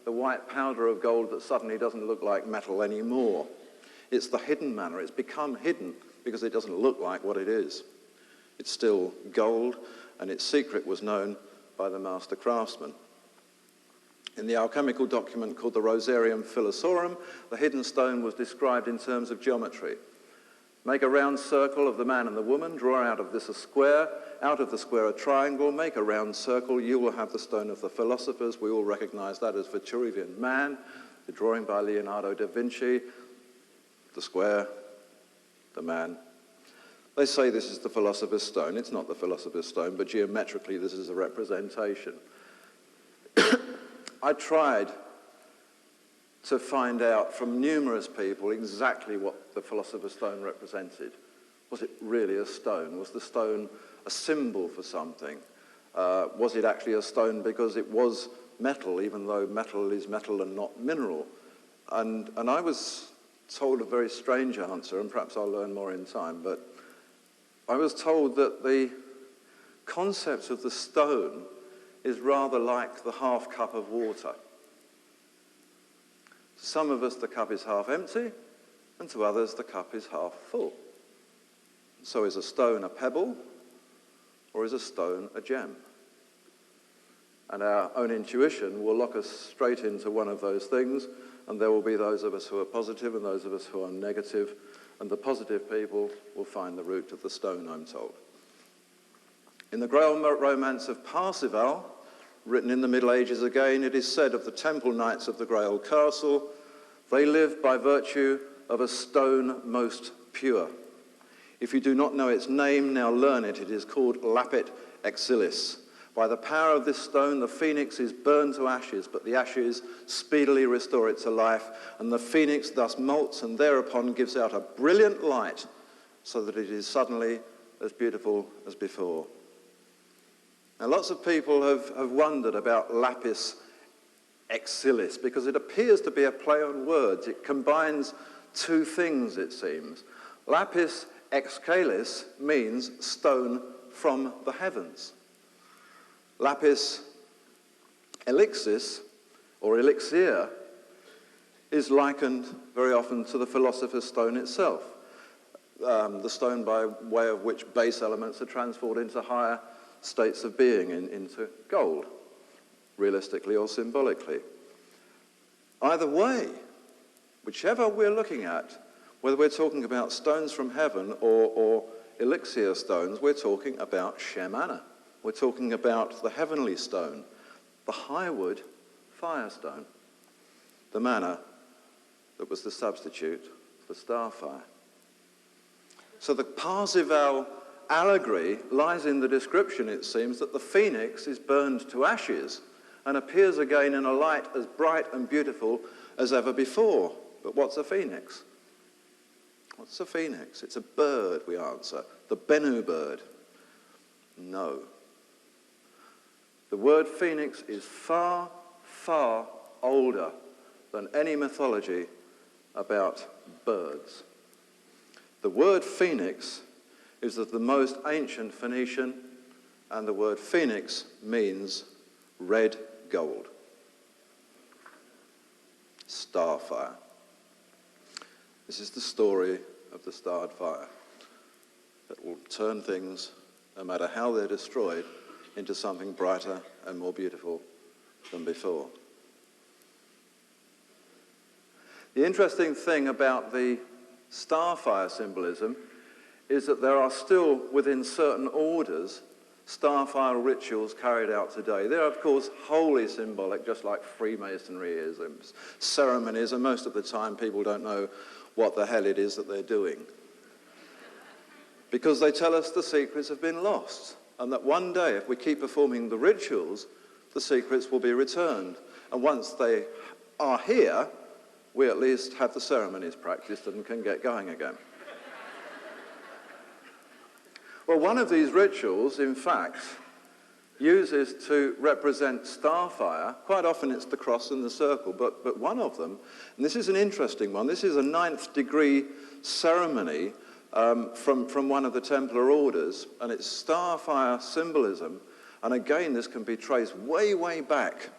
the white powder of gold that suddenly doesn't look like metal anymore. It's the hidden manner. It's become hidden because it doesn't look like what it is. It's still gold, and its secret was known by the master craftsman. In the alchemical document called the Rosarium Philosophorum, the hidden stone was described in terms of geometry. Make a round circle of the man and the woman, draw out of this a square, out of the square a triangle, make a round circle, you will have the stone of the philosophers. We all recognize that as Vitruvian Man, the drawing by Leonardo da Vinci, the square, the man. They say this is the philosopher's stone. It's not the philosopher's stone, but geometrically this is a representation. I tried to find out from numerous people exactly what the philosopher's stone represented. Was it really a stone? Was the stone a symbol for something? Was it actually a stone because it was metal, even though metal is metal and not mineral? And I was told a very strange answer, and perhaps I'll learn more in time, but I was told that the concept of the stone is rather like the half cup of water. To some of us, the cup is half empty, and to others, the cup is half full. So is a stone a pebble, or is a stone a gem? And our own intuition will lock us straight into one of those things, and there will be those of us who are positive and those of us who are negative, and the positive people will find the root of the stone, I'm told. In the Grail romance of Parzival, written in the Middle Ages again, it is said of the temple knights of the Grail castle, they live by virtue of a stone most pure. If you do not know its name, now learn it. It is called lapis exilis. By the power of this stone, the phoenix is burned to ashes, but the ashes speedily restore it to life, and the phoenix thus molts and thereupon gives out a brilliant light, so that it is suddenly as beautiful as before. Now, lots of people have wondered about lapis exilis, because it appears to be a play on words. It combines two things, it seems. Lapis exilis means stone from the heavens. Lapis elixis, or elixir, is likened very often to the philosopher's stone itself, the stone by way of which base elements are transformed into higher states of being, into gold, realistically or symbolically. Either way, whichever we're looking at, whether we're talking about stones from heaven or elixir stones, we're talking about Shemana. We're talking about the heavenly stone, the highwood firestone, the manna that was the substitute for starfire. So the Parzival allegory lies in the description, it seems, that the phoenix is burned to ashes and appears again in a light as bright and beautiful as ever before. But what's a phoenix? What's a phoenix? It's a bird, we answer. The Bennu bird. No. The word phoenix is far, far older than any mythology about birds. The word phoenix is of the most ancient Phoenician, and the word phoenix means red gold. Starfire. This is the story of the starred fire that will turn things, no matter how they're destroyed, into something brighter and more beautiful than before. The interesting thing about the starfire symbolism is that there are still, within certain orders, starfire rituals carried out today. They're, of course, wholly symbolic, just like Freemasonry is, and ceremonies, and most of the time people don't know what the hell it is that they're doing. Because they tell us the secrets have been lost, and that one day, if we keep performing the rituals, the secrets will be returned. And once they are here, we at least have the ceremonies practiced and can get going again. Well, one of these rituals, in fact, uses to represent starfire. Quite often it's the cross and the circle, but one of them, and this is an interesting one, this is a 9th degree ceremony from one of the Templar orders, and it's starfire symbolism. And again, this can be traced way, way back,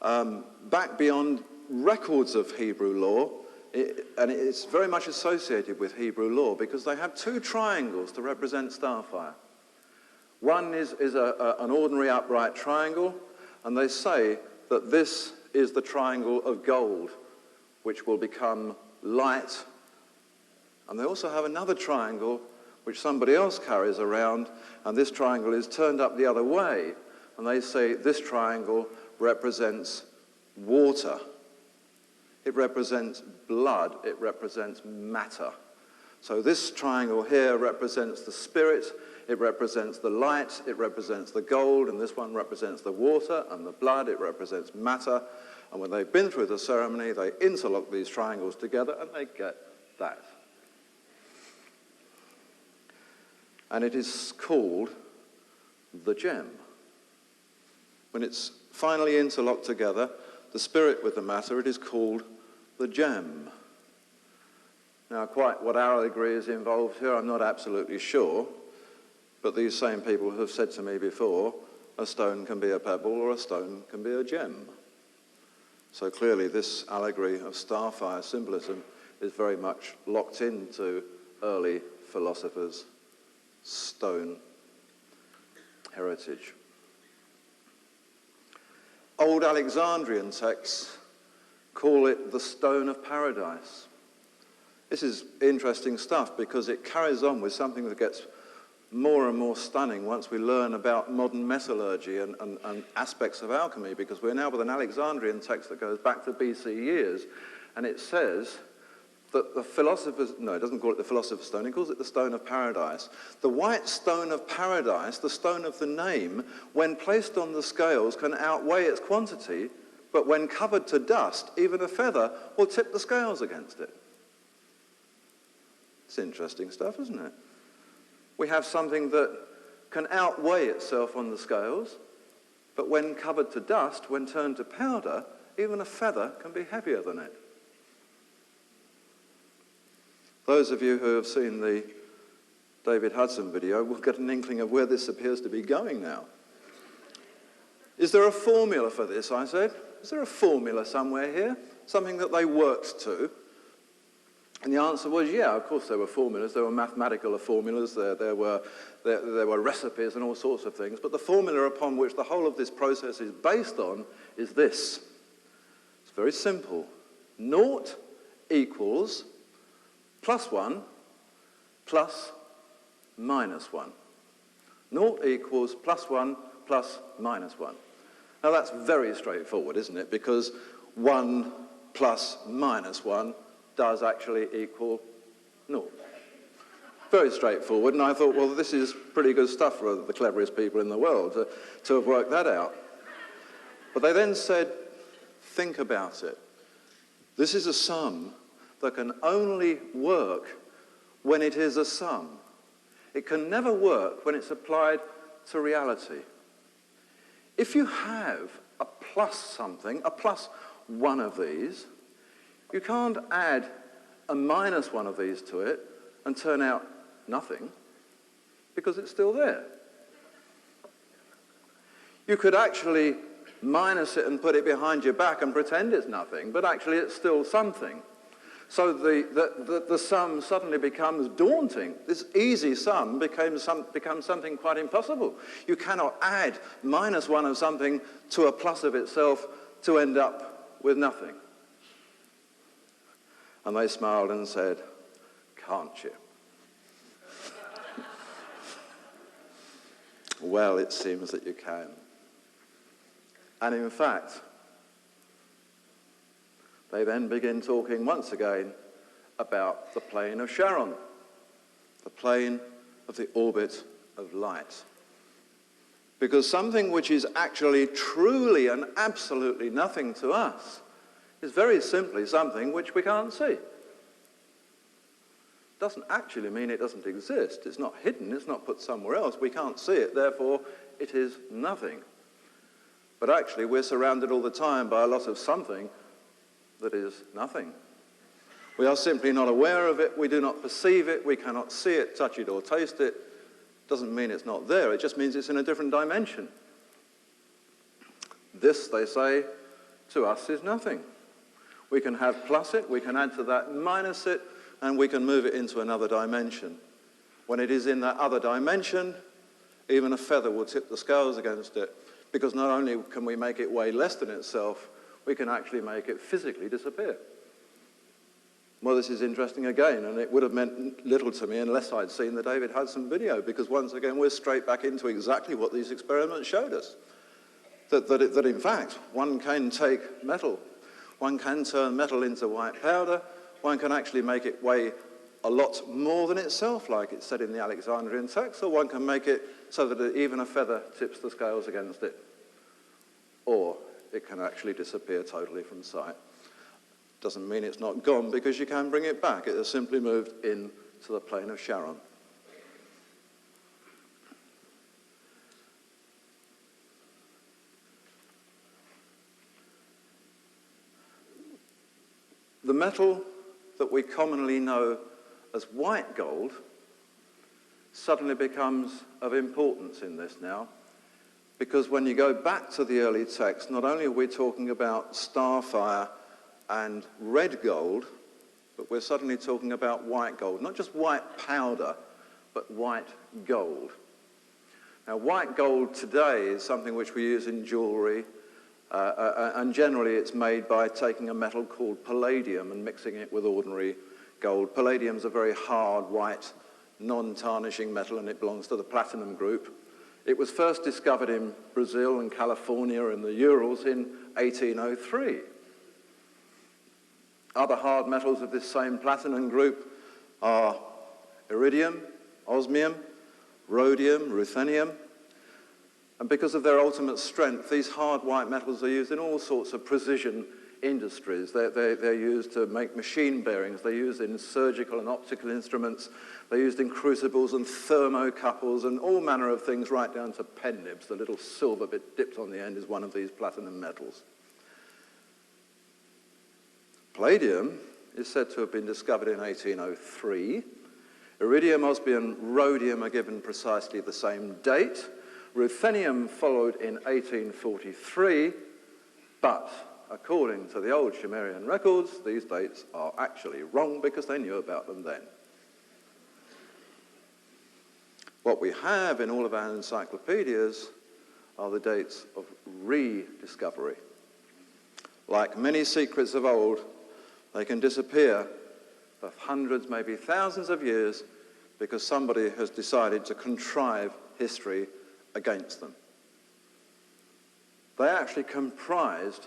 back beyond records of Hebrew law, and it's very much associated with Hebrew law because they have two triangles to represent starfire. One is an ordinary upright triangle, and they say that this is the triangle of gold, which will become light. And they also have another triangle which somebody else carries around, and this triangle is turned up the other way, and they say this triangle represents water. It represents blood. It represents matter. So this triangle here represents the spirit, it represents the light, it represents the gold, and this one represents the water and the blood, it represents matter. And when they've been through the ceremony, they interlock these triangles together and they get that. And it is called the gem. When it's finally interlocked together, the spirit with the matter, it is called the gem. Now, quite what allegory is involved here, I'm not absolutely sure, but these same people have said to me before, a stone can be a pebble or a stone can be a gem. So clearly this allegory of starfire symbolism is very much locked into early philosophers' stone heritage. Old Alexandrian texts call it the stone of paradise. This is interesting stuff because it carries on with something that gets more and more stunning once we learn about modern metallurgy and aspects of alchemy, because we're now with an Alexandrian text that goes back to BC years, and it says that the philosophers, no, it doesn't call it the philosopher's stone, it calls it the stone of paradise. The white stone of paradise, the stone of the name, when placed on the scales can outweigh its quantity, but when covered to dust, even a feather will tip the scales against it. It's interesting stuff, isn't it? We have something that can outweigh itself on the scales, but when covered to dust, when turned to powder, even a feather can be heavier than it. Those of you who have seen the David Hudson video will get an inkling of where this appears to be going now. Is there a formula for this, I said? Is there a formula somewhere here? Something that they worked to? And the answer was, yeah, of course there were formulas. There were mathematical formulas. There were recipes and all sorts of things. But the formula upon which the whole of this process is based on is this. It's very simple. Naught equals +1 plus -1. Naught equals +1 plus -1. Now that's very straightforward, isn't it? Because 1 plus -1 does actually equal 0. Very straightforward, and I thought, well, this is pretty good stuff for the cleverest people in the world to have worked that out. But they then said, think about it. This is a sum that can only work when it is a sum. It can never work when it's applied to reality. If you have a plus something, a plus one of these, you can't add a minus one of these to it and turn out nothing, because it's still there. You could actually minus it and put it behind your back and pretend it's nothing, but actually it's still something. So the sum suddenly becomes daunting. This easy sum becomes something quite impossible. You cannot add -1 of something to a plus of itself to end up with nothing. And they smiled and said, can't you? Well, it seems that you can. And in fact, they then begin talking once again about the plane of Charon, the plane of the orbit of light. Because something which is actually truly and absolutely nothing to us is very simply something which we can't see. Doesn't actually mean it doesn't exist. It's not hidden, it's not put somewhere else. We can't see it, therefore it is nothing. But actually we're surrounded all the time by a lot of something that is nothing. We are simply not aware of it, we do not perceive it, we cannot see it, touch it or taste it. Doesn't mean it's not there, it just means it's in a different dimension. This, they say, to us is nothing. We can have plus it, we can add to that minus it, and we can move it into another dimension. When it is in that other dimension, even a feather will tip the scales against it, because not only can we make it weigh less than itself, we can actually make it physically disappear. Well, this is interesting again, and it would have meant little to me unless I'd seen the David Hudson video, because once again, we're straight back into exactly what these experiments showed us. That in fact, one can take metal, one can turn metal into white powder, one can actually make it weigh a lot more than itself, like it said in the Alexandrian text, or one can make it so that even a feather tips the scales against it. Or it can actually disappear totally from sight. Doesn't mean it's not gone, because you can bring it back. It has simply moved into the plane of Sharon. The metal that we commonly know as white gold suddenly becomes of importance in this now, because when you go back to the early text, not only are we talking about starfire and red gold, but we're suddenly talking about white gold. Not just white powder, but white gold. Now, white gold today is something which we use in jewellery, and generally it's made by taking a metal called palladium and mixing it with ordinary gold. Palladium is a very hard, white, non-tarnishing metal, and it belongs to the platinum group. It was first discovered in Brazil and California and the Urals in 1803. Other hard metals of this same platinum group are iridium, osmium, rhodium, ruthenium. And because of their ultimate strength, these hard white metals are used in all sorts of precision industries. They're used to make machine bearings. They're used in surgical and optical instruments. They're used in crucibles and thermocouples and all manner of things, right down to pen nibs. The little silver bit dipped on the end is one of these platinum metals. Palladium is said to have been discovered in 1803. Iridium, osmium, rhodium are given precisely the same date. Ruthenium followed in 1843, but according to the old Sumerian records, these dates are actually wrong because they knew about them then. What we have in all of our encyclopedias are the dates of rediscovery. Like many secrets of old, they can disappear for hundreds, maybe thousands of years because somebody has decided to contrive history against them. They actually comprised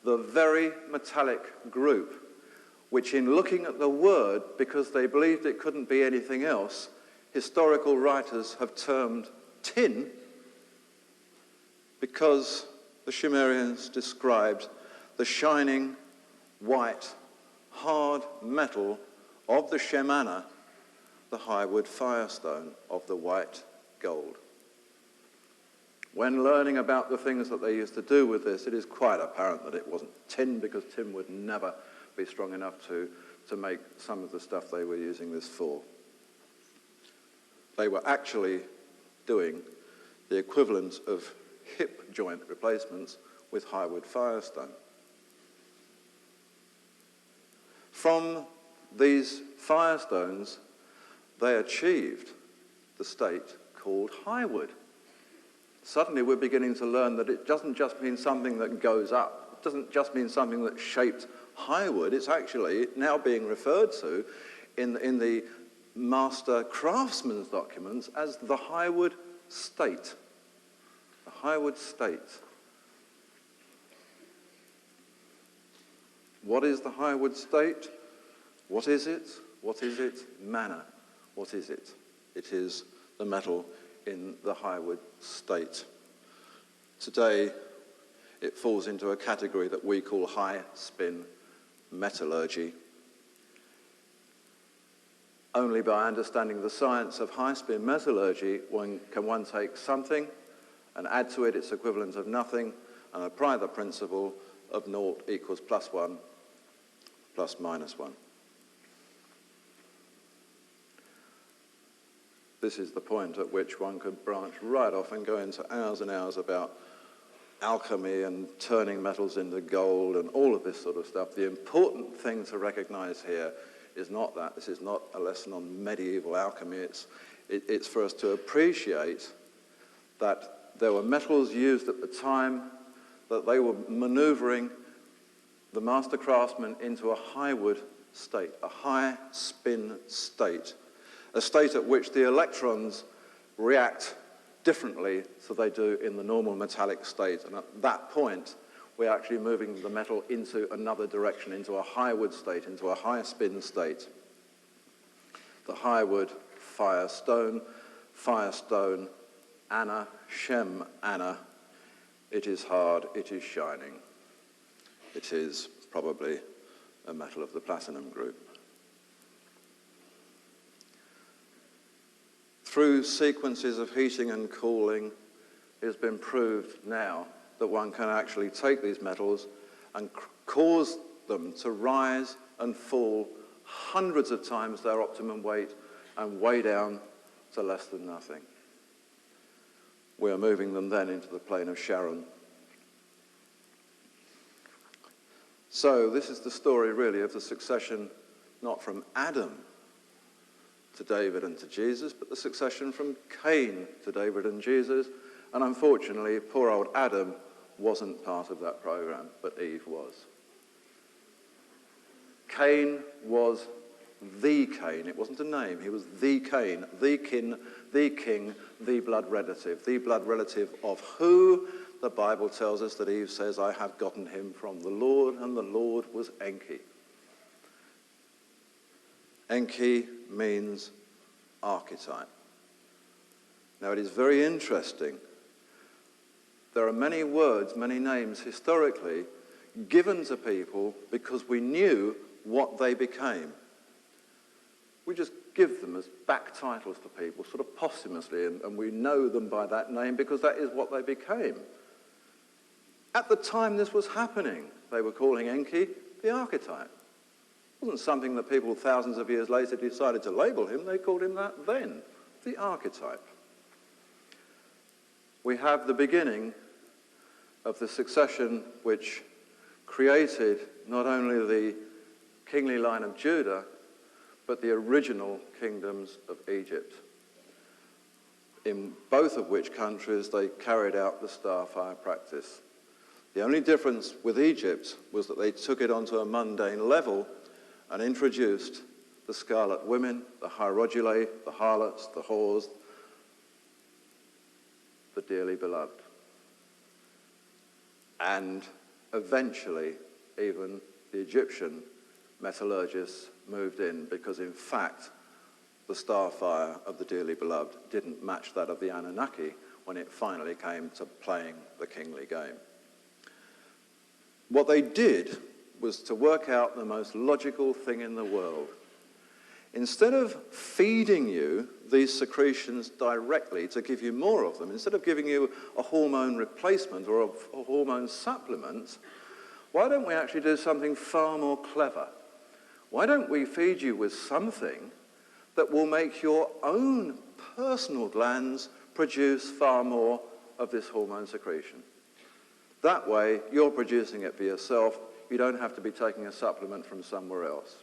the very metallic group, which in looking at the word, because they believed it couldn't be anything else, historical writers have termed tin, because the Sumerians described the shining, white, hard metal of the Shemana, the highwood firestone of the white gold. When learning about the things that they used to do with this, it is quite apparent that it wasn't tin, because tin would never be strong enough to make some of the stuff they were using this for. They were actually doing the equivalent of hip joint replacements with highwood firestone. From these firestones, they achieved the state called highwood. Suddenly we're beginning to learn that it doesn't just mean something that goes up. It doesn't just mean something that's shaped highwood. It's actually now being referred to in the master craftsman's documents as the highwood state. The highwood state. What is the highwood state? What is it? What is it? Manna. What is it? It is the metal in the highwood state. Today, it falls into a category that we call high-spin metallurgy. Only by understanding the science of high-spin metallurgy can one take something and add to it its equivalent of nothing and apply the principle of naught equals plus one, plus minus one. this is the point at which one could branch right off and go into hours and hours about alchemy and turning metals into gold and all of this sort of stuff. The important thing to recognize here is not that. This is not a lesson on medieval alchemy. It's for us to appreciate that there were metals used at the time, that they were maneuvering the master craftsman into a high wood state, a high spin state, a state at which the electrons react differently to they do in the normal metallic state. And at that point, we're actually moving the metal into another direction, into a high wood state, into a high spin state. The high wood, firestone, Anna, Shem Anna. It is hard, it is shining. It is probably a metal of the platinum group. Through sequences of heating and cooling, it has been proved now that one can actually take these metals and cause them to rise and fall hundreds of times their optimum weight and way down to less than nothing. We are moving them then into the plane of Sharon. So this is the story really of the succession, not from Adam to David and to Jesus, but the succession from Cain to David and Jesus. And unfortunately, poor old Adam wasn't part of that program, but Eve was. Cain was the Cain. It wasn't a name. He was the Cain, the kin, the king, the blood relative. The blood relative of who? The Bible tells us that Eve says, I have gotten him from the Lord, and the Lord was Enki. Enki means archetype. Now it is very interesting. There are many words, many names historically given to people because we knew what they became. We just give them as back titles to people, sort of posthumously, and we know them by that name because that is what they became. At the time this was happening, they were calling Enki the archetype. It wasn't something that people thousands of years later decided to label him. They called him that then, the archetype. We have the beginning of the succession which created not only the kingly line of Judah, but the original kingdoms of Egypt, in both of which countries they carried out the starfire practice. The only difference with Egypt was that they took it onto a mundane level and introduced the scarlet women, the hierogulae, the harlots, the whores, the dearly beloved. And eventually, even the Egyptian metallurgists moved in because, in fact, the starfire of the dearly beloved didn't match that of the Anunnaki when it finally came to playing the kingly game. What they did was to work out the most logical thing in the world. Instead of feeding you these secretions directly to give you more of them, instead of giving you a hormone replacement or a hormone supplement, why don't we actually do something far more clever? Why don't we feed you with something that will make your own personal glands produce far more of this hormone secretion? That way, you're producing it for yourself. You don't have to be taking a supplement from somewhere else.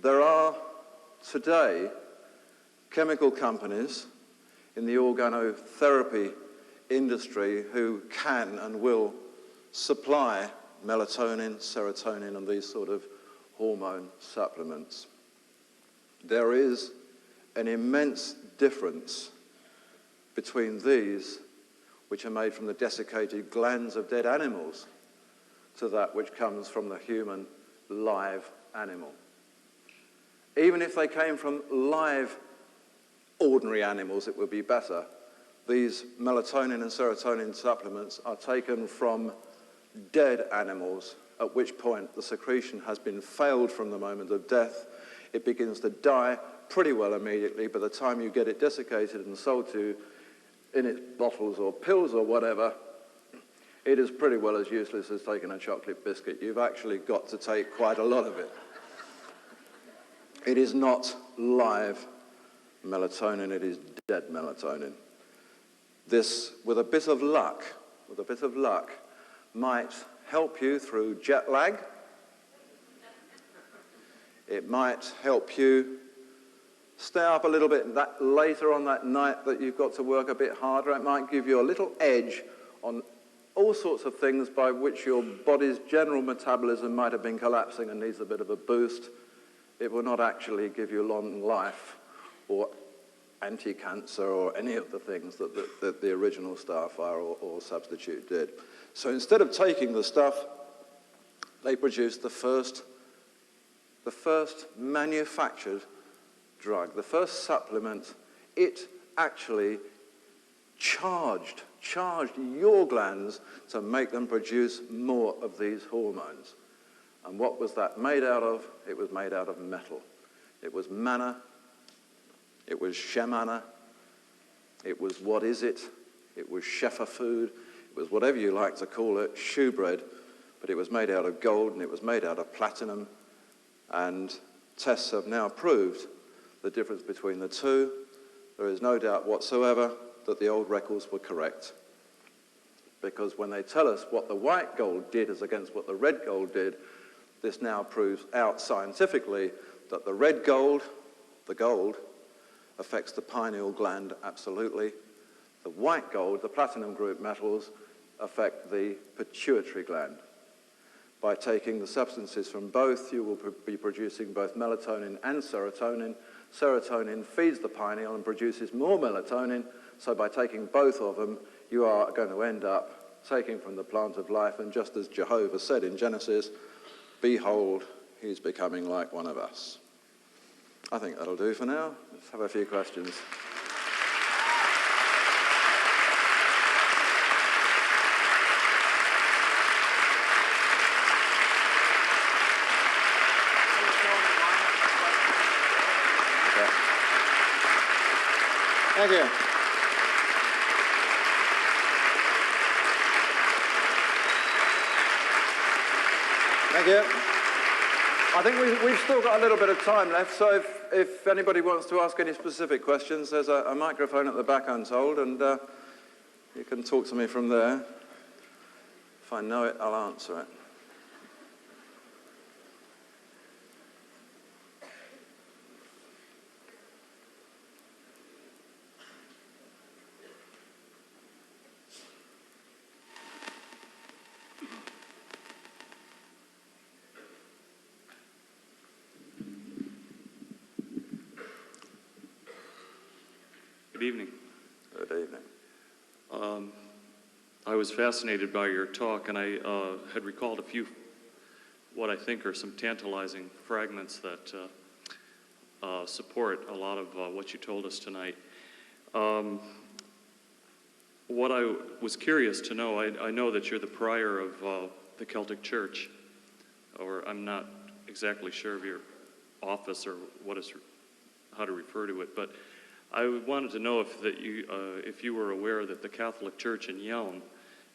There are today chemical companies in the organotherapy industry who can and will supply melatonin, serotonin, and these sort of hormone supplements. There is an immense difference between these, which are made from the desiccated glands of dead animals, to that which comes from the human live animal. Even if they came from live, ordinary animals, it would be better. These melatonin and serotonin supplements are taken from dead animals, at which point the secretion has been failed from the moment of death. It begins to die pretty well immediately. By the time you get it desiccated and sold to you in its bottles or pills or whatever, it is pretty well as useless as taking a chocolate biscuit. You've actually got to take quite a lot of it. It is not live melatonin, it is dead melatonin. This, with a bit of luck, might help you through jet lag. It might help you stay up a little bit later on that night that you've got to work a bit harder. It might give you a little edge on all sorts of things by which your body's general metabolism might have been collapsing and needs a bit of a boost. It will not actually give you long life or anti-cancer or any of the things that the original Starfire or substitute did. So instead of taking the stuff, they produced the first manufactured drug, the first supplement. It actually charged your glands to make them produce more of these hormones. And what was that made out of? It was made out of metal. It was manna. It was shemana. It was what is it? It was shefa food. It was whatever you like to call it, shoe bread. But it was made out of gold and it was made out of platinum. And tests have now proved the difference between the two. There is no doubt whatsoever that the old records were correct. Because when they tell us what the white gold did as against what the red gold did, this now proves out scientifically that the red gold, the gold, affects the pineal gland absolutely. The white gold, the platinum group metals, affect the pituitary gland. By taking the substances from both, you will be producing both melatonin and serotonin. Serotonin feeds the pineal and produces more melatonin, so by taking both of them, you are going to end up taking from the plant of life, and just as Jehovah said in Genesis, behold, he's becoming like one of us. I think that'll do for now. Let's have a few questions. Thank you. Thank you. I think we've still got a little bit of time left, so if anybody wants to ask any specific questions, there's a microphone at the back, I'm told, and you can talk to me from there. If I know it, I'll answer it. Good evening. Good evening. I was fascinated by your talk, and I had recalled a few, what I think are some tantalizing fragments that support a lot of what you told us tonight. What I was curious to know, I know that you're the prior of the Celtic Church, or I'm not exactly sure of your office or how to refer to it, but I wanted to know if you were aware that the Catholic Church in Yelm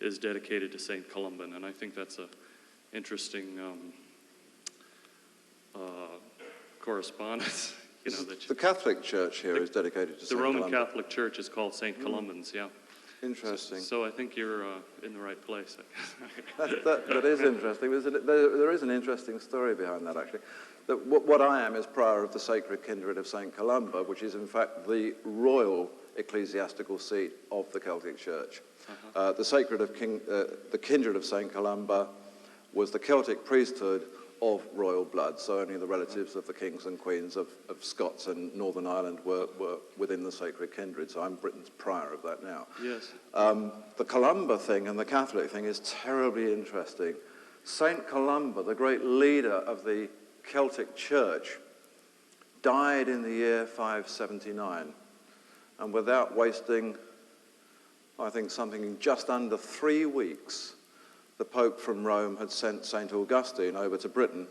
is dedicated to St. Columban, and I think that's an interesting correspondence. You know, the Catholic Church here is dedicated to St. Columban. The Roman Catholic Church is called St. Columban's, yeah. Interesting. So I think you're in the right place, I guess. That is interesting. There is an interesting story behind that, actually. What I am is prior of the Sacred Kindred of St. Columba, which is in fact the royal ecclesiastical seat of the Celtic Church. The Kindred of St. Columba was the Celtic priesthood of royal blood, so only the relatives of the kings and queens of Scots and Northern Ireland were within the Sacred Kindred, so I'm Britain's prior of that now. Yes. The Columba thing and the Catholic thing is terribly interesting. St. Columba, the great leader of the Celtic Church, died in the year 579, and without wasting, I think, something just under 3 weeks, the Pope from Rome had sent St. Augustine over to Britain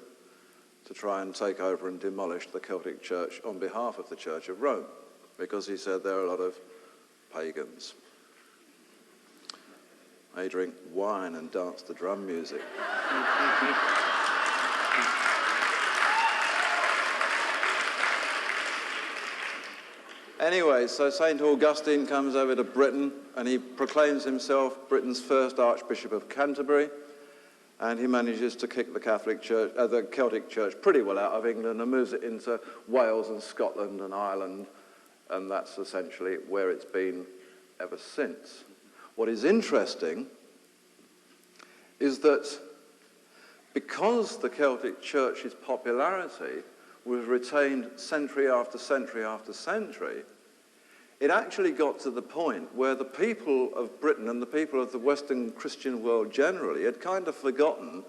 to try and take over and demolish the Celtic Church on behalf of the Church of Rome, because he said there are a lot of pagans. They drink wine and dance to drum music. Anyway, so St. Augustine comes over to Britain and he proclaims himself Britain's first Archbishop of Canterbury, and he manages to kick the the Celtic Church pretty well out of England and moves it into Wales and Scotland and Ireland, and that's essentially where it's been ever since. What is interesting is that because the Celtic Church's popularity was retained century after century after century, it actually got to the point where the people of Britain and the people of the Western Christian world generally had kind of forgotten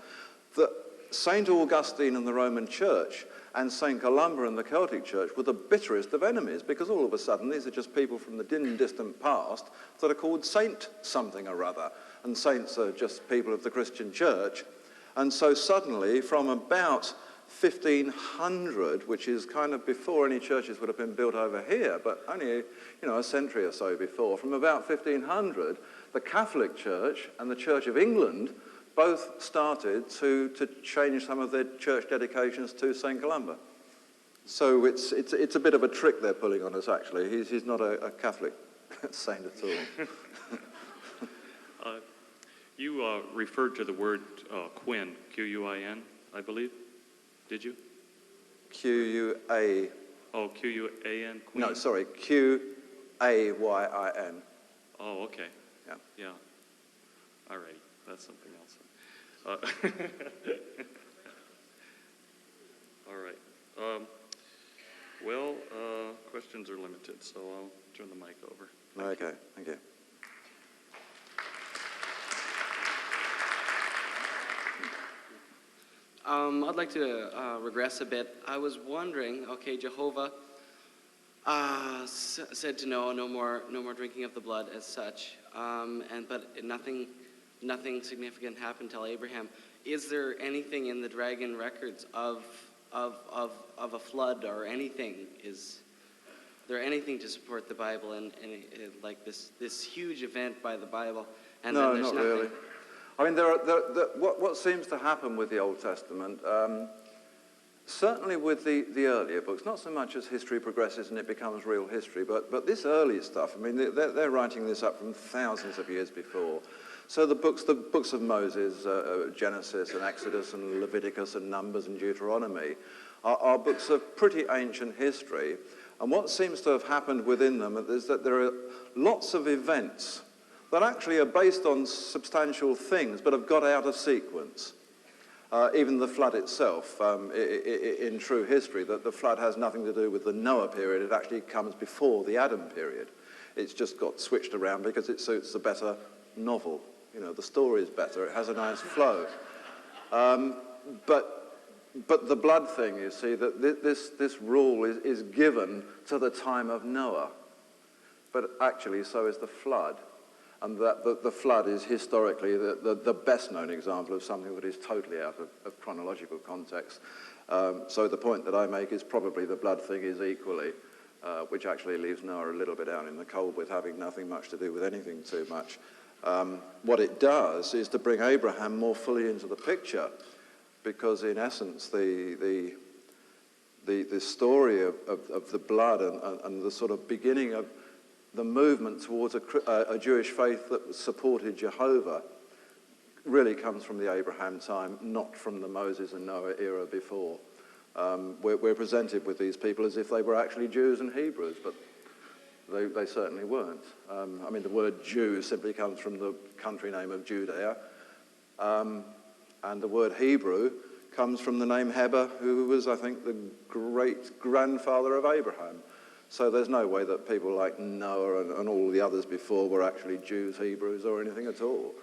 that St. Augustine and the Roman Church and St. Columba and the Celtic Church were the bitterest of enemies, because all of a sudden these are just people from the dim, distant past that are called Saint something or other, and saints are just people of the Christian Church. And so suddenly, from about 1500, which is kind of before any churches would have been built over here, but only a century or so before, from about 1500, the Catholic Church and the Church of England both started to change some of their church dedications to St. Columba. So it's a bit of a trick they're pulling on us, actually. He's not a Catholic saint at all. You referred to the word quin, Q-U-I-N, I believe. Did you? Q-U-A. Oh, Q-U-A-N, queen? No, sorry, Q-A-Y-I-N. Oh, okay. Yeah. All right, that's something else. All right. Questions are limited, so I'll turn the mic over. Okay, thank you. I'd like to regress a bit. I was wondering, okay, Jehovah said to Noah, no more drinking of the blood as such, but nothing significant happened till Abraham. Is there anything in the dragon records of a flood or anything? Is there anything to support the Bible and like this huge event by the Bible? And no, then there's not nothing. really. I mean, what seems to happen with the Old Testament, certainly with the earlier books, not so much as history progresses and it becomes real history, but this early stuff, I mean, they're writing this up from thousands of years before. So the books of Moses, Genesis and Exodus and Leviticus and Numbers and Deuteronomy are books of pretty ancient history. And what seems to have happened within them is that there are lots of events that actually are based on substantial things but have got out of sequence. Even the flood itself, in true history, that the flood has nothing to do with the Noah period. It actually comes before the Adam period. It's just got switched around because it suits the better novel. The story is better. It has a nice flow. But the blood thing, you see, that this rule is given to the time of Noah. But actually, so is the flood. And that the flood is historically the best-known example of something that is totally out of chronological context. So the point that I make is probably the blood thing is equally, which actually leaves Noah a little bit out in the cold with having nothing much to do with anything too much. What it does is to bring Abraham more fully into the picture, because in essence the story of the blood and the sort of beginning of the movement towards a Jewish faith that supported Jehovah really comes from the Abraham time, not from the Moses and Noah era before. We're presented with these people as if they were actually Jews and Hebrews, but they certainly weren't. I mean, the word Jew simply comes from the country name of Judea, and the word Hebrew comes from the name Heber, who was, I think, the great-grandfather of Abraham. So there's no way that people like Noah and all the others before were actually Jews, Hebrews, or anything at all.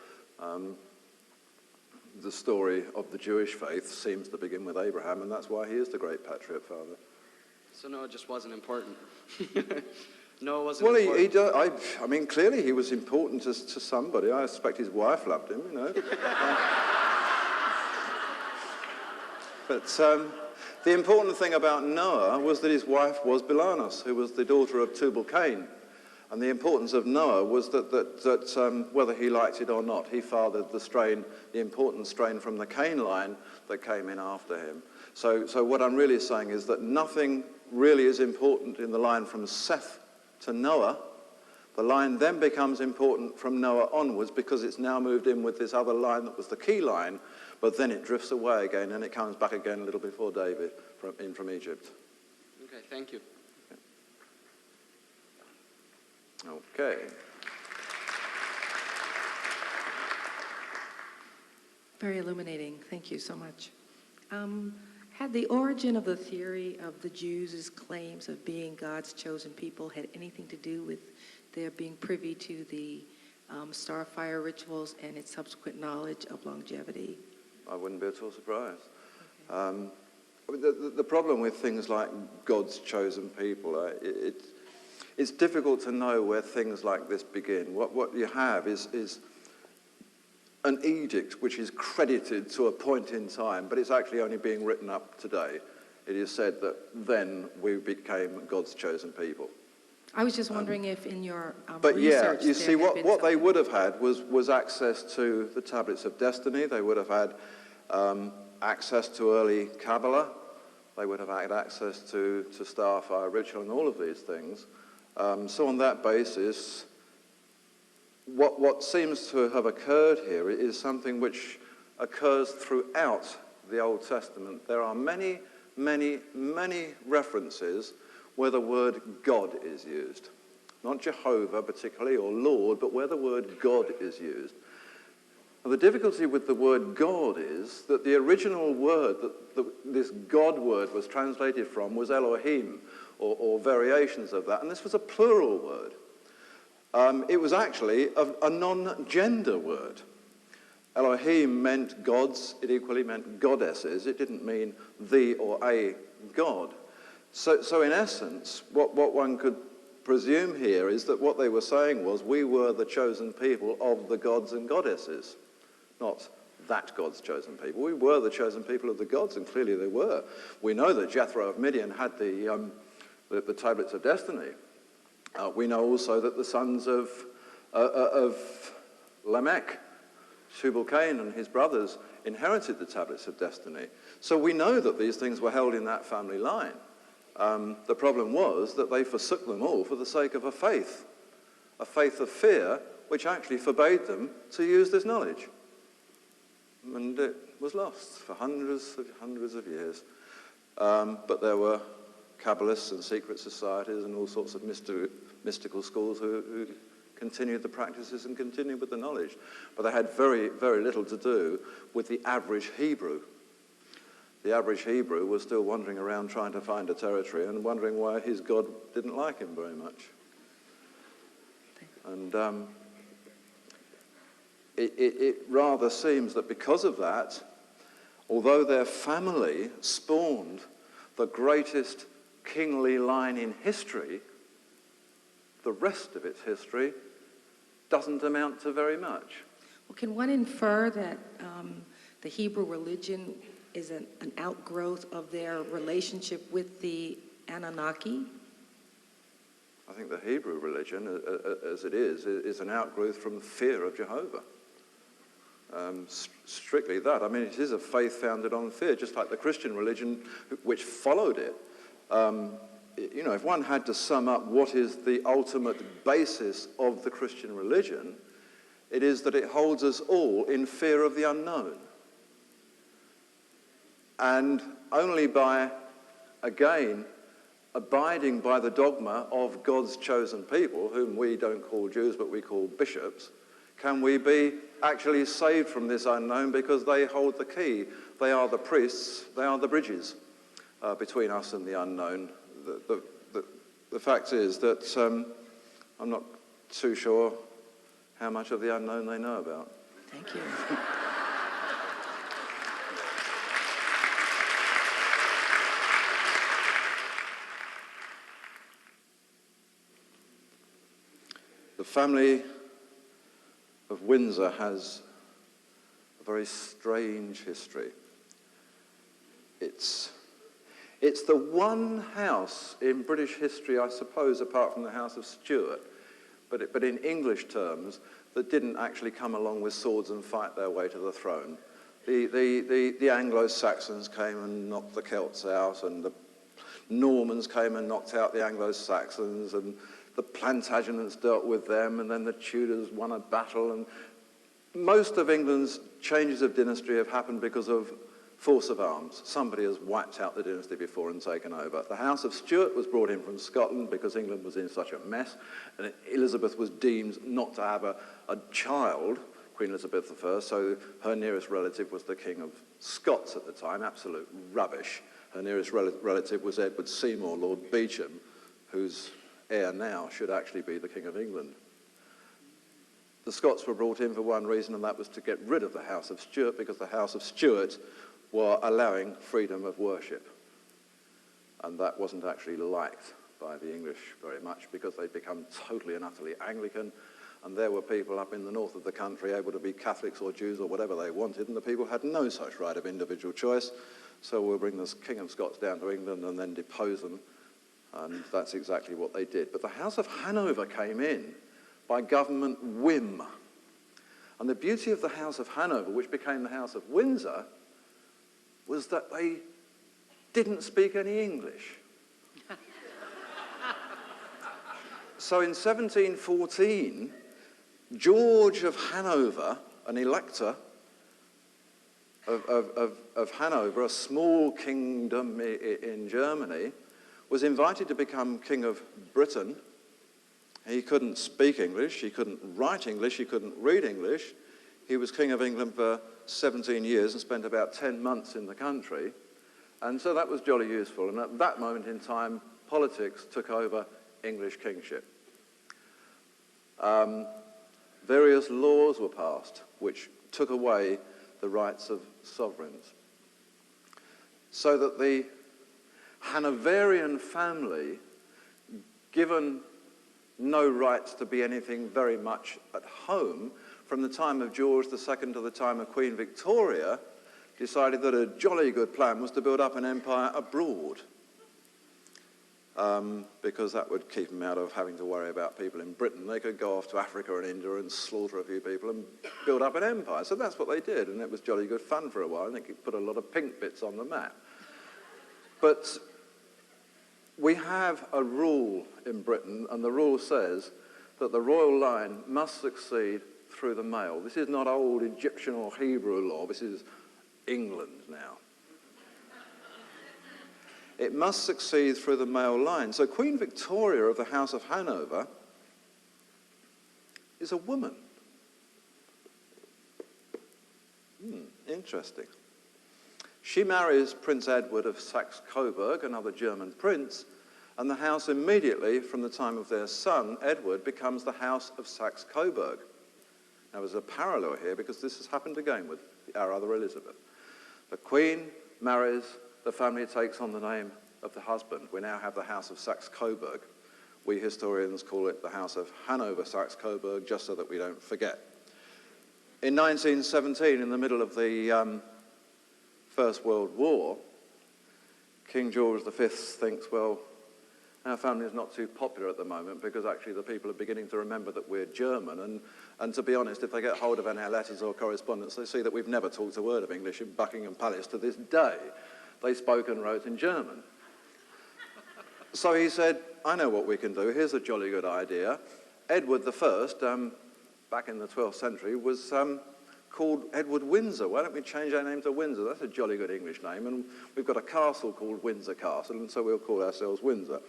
The story of the Jewish faith seems to begin with Abraham, and that's why he is the great patriot father. So Noah just wasn't important. Noah wasn't important. Well, I mean, clearly he was important to somebody. I suspect his wife loved him, But the important thing about Noah was that his wife was Bilanus, who was the daughter of Tubal-Cain. And the importance of Noah was that whether he liked it or not, he fathered the important strain from the Cain line that came in after him. So what I'm really saying is that nothing really is important in the line from Seth to Noah. The line then becomes important from Noah onwards because it's now moved in with this other line that was the key line, but then it drifts away again and it comes back again a little before David from Egypt. Okay, thank you. Okay. Very illuminating. Thank you so much. Had the origin of the theory of the Jews' claims of being God's chosen people had anything to do with their being privy to the starfire rituals and its subsequent knowledge of longevity? I wouldn't be at all surprised. Okay. I mean, the problem with things like God's chosen people, it's difficult to know where things like this begin. What you have is an edict which is credited to a point in time, but it's actually only being written up today. It is said that then we became God's chosen people. I was just wondering if in your But research yeah, you see, what they something. would have had was access to the tablets of destiny. They would have had access to early Kabbalah. They would have had access to starfire ritual and all of these things. So on that basis, what seems to have occurred here is something which occurs throughout the Old Testament. There are many, many, many references where the word God is used. Not Jehovah particularly, or Lord, but where the word God is used. Now, the difficulty with the word God is that the original word that this God word was translated from was Elohim, or variations of that, and this was a plural word. It was actually a non-gender word. Elohim meant gods, it equally meant goddesses. It didn't mean the or a god. So in essence, what one could presume here is that what they were saying was we were the chosen people of the gods and goddesses, not that God's chosen people. We were the chosen people of the gods, and clearly they were. We know that Jethro of Midian had the tablets of destiny. We know also that the sons of Lamech, Tubal-Cain and his brothers, inherited the tablets of destiny. So we know that these things were held in that family line. The problem was that they forsook them all for the sake of a faith of fear, which actually forbade them to use this knowledge. And it was lost for hundreds of years. But there were Kabbalists and secret societies and all sorts of mystical schools who continued the practices and continued with the knowledge. But they had very, very little to do with the average Hebrew. The average Hebrew was still wandering around trying to find a territory and wondering why his God didn't like him very much. And it rather seems that because of that, although their family spawned the greatest kingly line in history, the rest of its history doesn't amount to very much. Well, can one infer that the Hebrew religion is an outgrowth of their relationship with the Anunnaki? I think the Hebrew religion, as it is an outgrowth from the fear of Jehovah. Strictly that. I mean, it is a faith founded on fear, just like the Christian religion, which followed it. If one had to sum up what is the ultimate basis of the Christian religion, it is that it holds us all in fear of the unknown. And only by, again, abiding by the dogma of God's chosen people, whom we don't call Jews, but we call bishops, can we be actually saved from this unknown, because they hold the key. They are the priests, they are the bridges between us and the unknown. The fact is that I'm not too sure how much of the unknown they know about. Thank you. The family of Windsor has a very strange history. It's the one house in British history, I suppose, apart from the House of Stuart, but in English terms, that didn't actually come along with swords and fight their way to the throne. The Anglo-Saxons came and knocked the Celts out, and the Normans came and knocked out the Anglo-Saxons, and the Plantagenets dealt with them, and then the Tudors won a battle. And most of England's changes of dynasty have happened because of force of arms. Somebody has wiped out the dynasty before and taken over. The House of Stuart was brought in from Scotland because England was in such a mess, and Elizabeth was deemed not to have a child, Queen Elizabeth I, so her nearest relative was the King of Scots at the time. Absolute rubbish. Her nearest relative was Edward Seymour, Lord Beauchamp, whose heir now should actually be the King of England. The Scots were brought in for one reason, and that was to get rid of the House of Stuart, because the House of Stuart were allowing freedom of worship. And that wasn't actually liked by the English very much, because they'd become totally and utterly Anglican, and there were people up in the north of the country able to be Catholics or Jews or whatever they wanted, and the people had no such right of individual choice. So we'll bring the King of Scots down to England and then depose them, and that's exactly what they did. But the House of Hanover came in by government whim. And the beauty of the House of Hanover, which became the House of Windsor, was that they didn't speak any English. So in 1714, George of Hanover, an elector of Hanover, a small kingdom in Germany, was invited to become King of Britain. He couldn't speak English, he couldn't write English, he couldn't read English. He was King of England for 17 years and spent about 10 months in the country. And so that was jolly useful. And at that moment in time, politics took over English kingship. Various laws were passed which took away the rights of sovereigns. So that the Hanoverian family, given no rights to be anything very much at home, from the time of George II to the time of Queen Victoria, decided that a jolly good plan was to build up an empire abroad, because that would keep them out of having to worry about people in Britain. They could go off to Africa and India and slaughter a few people and build up an empire. So that's what they did, and it was jolly good fun for a while. I think it put a lot of pink bits on the map. But we have a rule in Britain, and the rule says that the royal line must succeed through the male. This is not old Egyptian or Hebrew law, this is England now. It must succeed through the male line. So Queen Victoria of the House of Hanover is a woman. Interesting. She marries Prince Edward of Saxe-Coburg, another German prince, and the house immediately, from the time of their son, Edward, becomes the House of Saxe-Coburg. Now, there's a parallel here because this has happened again with our other Elizabeth. The Queen marries, the family takes on the name of the husband. We now have the House of Saxe-Coburg. We historians call it the House of Hanover-Saxe-Coburg, just so that we don't forget. In 1917, in the middle of the First World War, King George V thinks, well, our family is not too popular at the moment because actually the people are beginning to remember that we're German, and to be honest, if they get hold of any letters or correspondence, they see that we've never talked a word of English in Buckingham Palace to this day. They spoke and wrote in German. So he said, I know what we can do, here's a jolly good idea. Edward I, back in the 12th century, was called Edward Windsor. Why don't we change our name to Windsor? That's a jolly good English name, and we've got a castle called Windsor Castle, and so we'll call ourselves Windsor.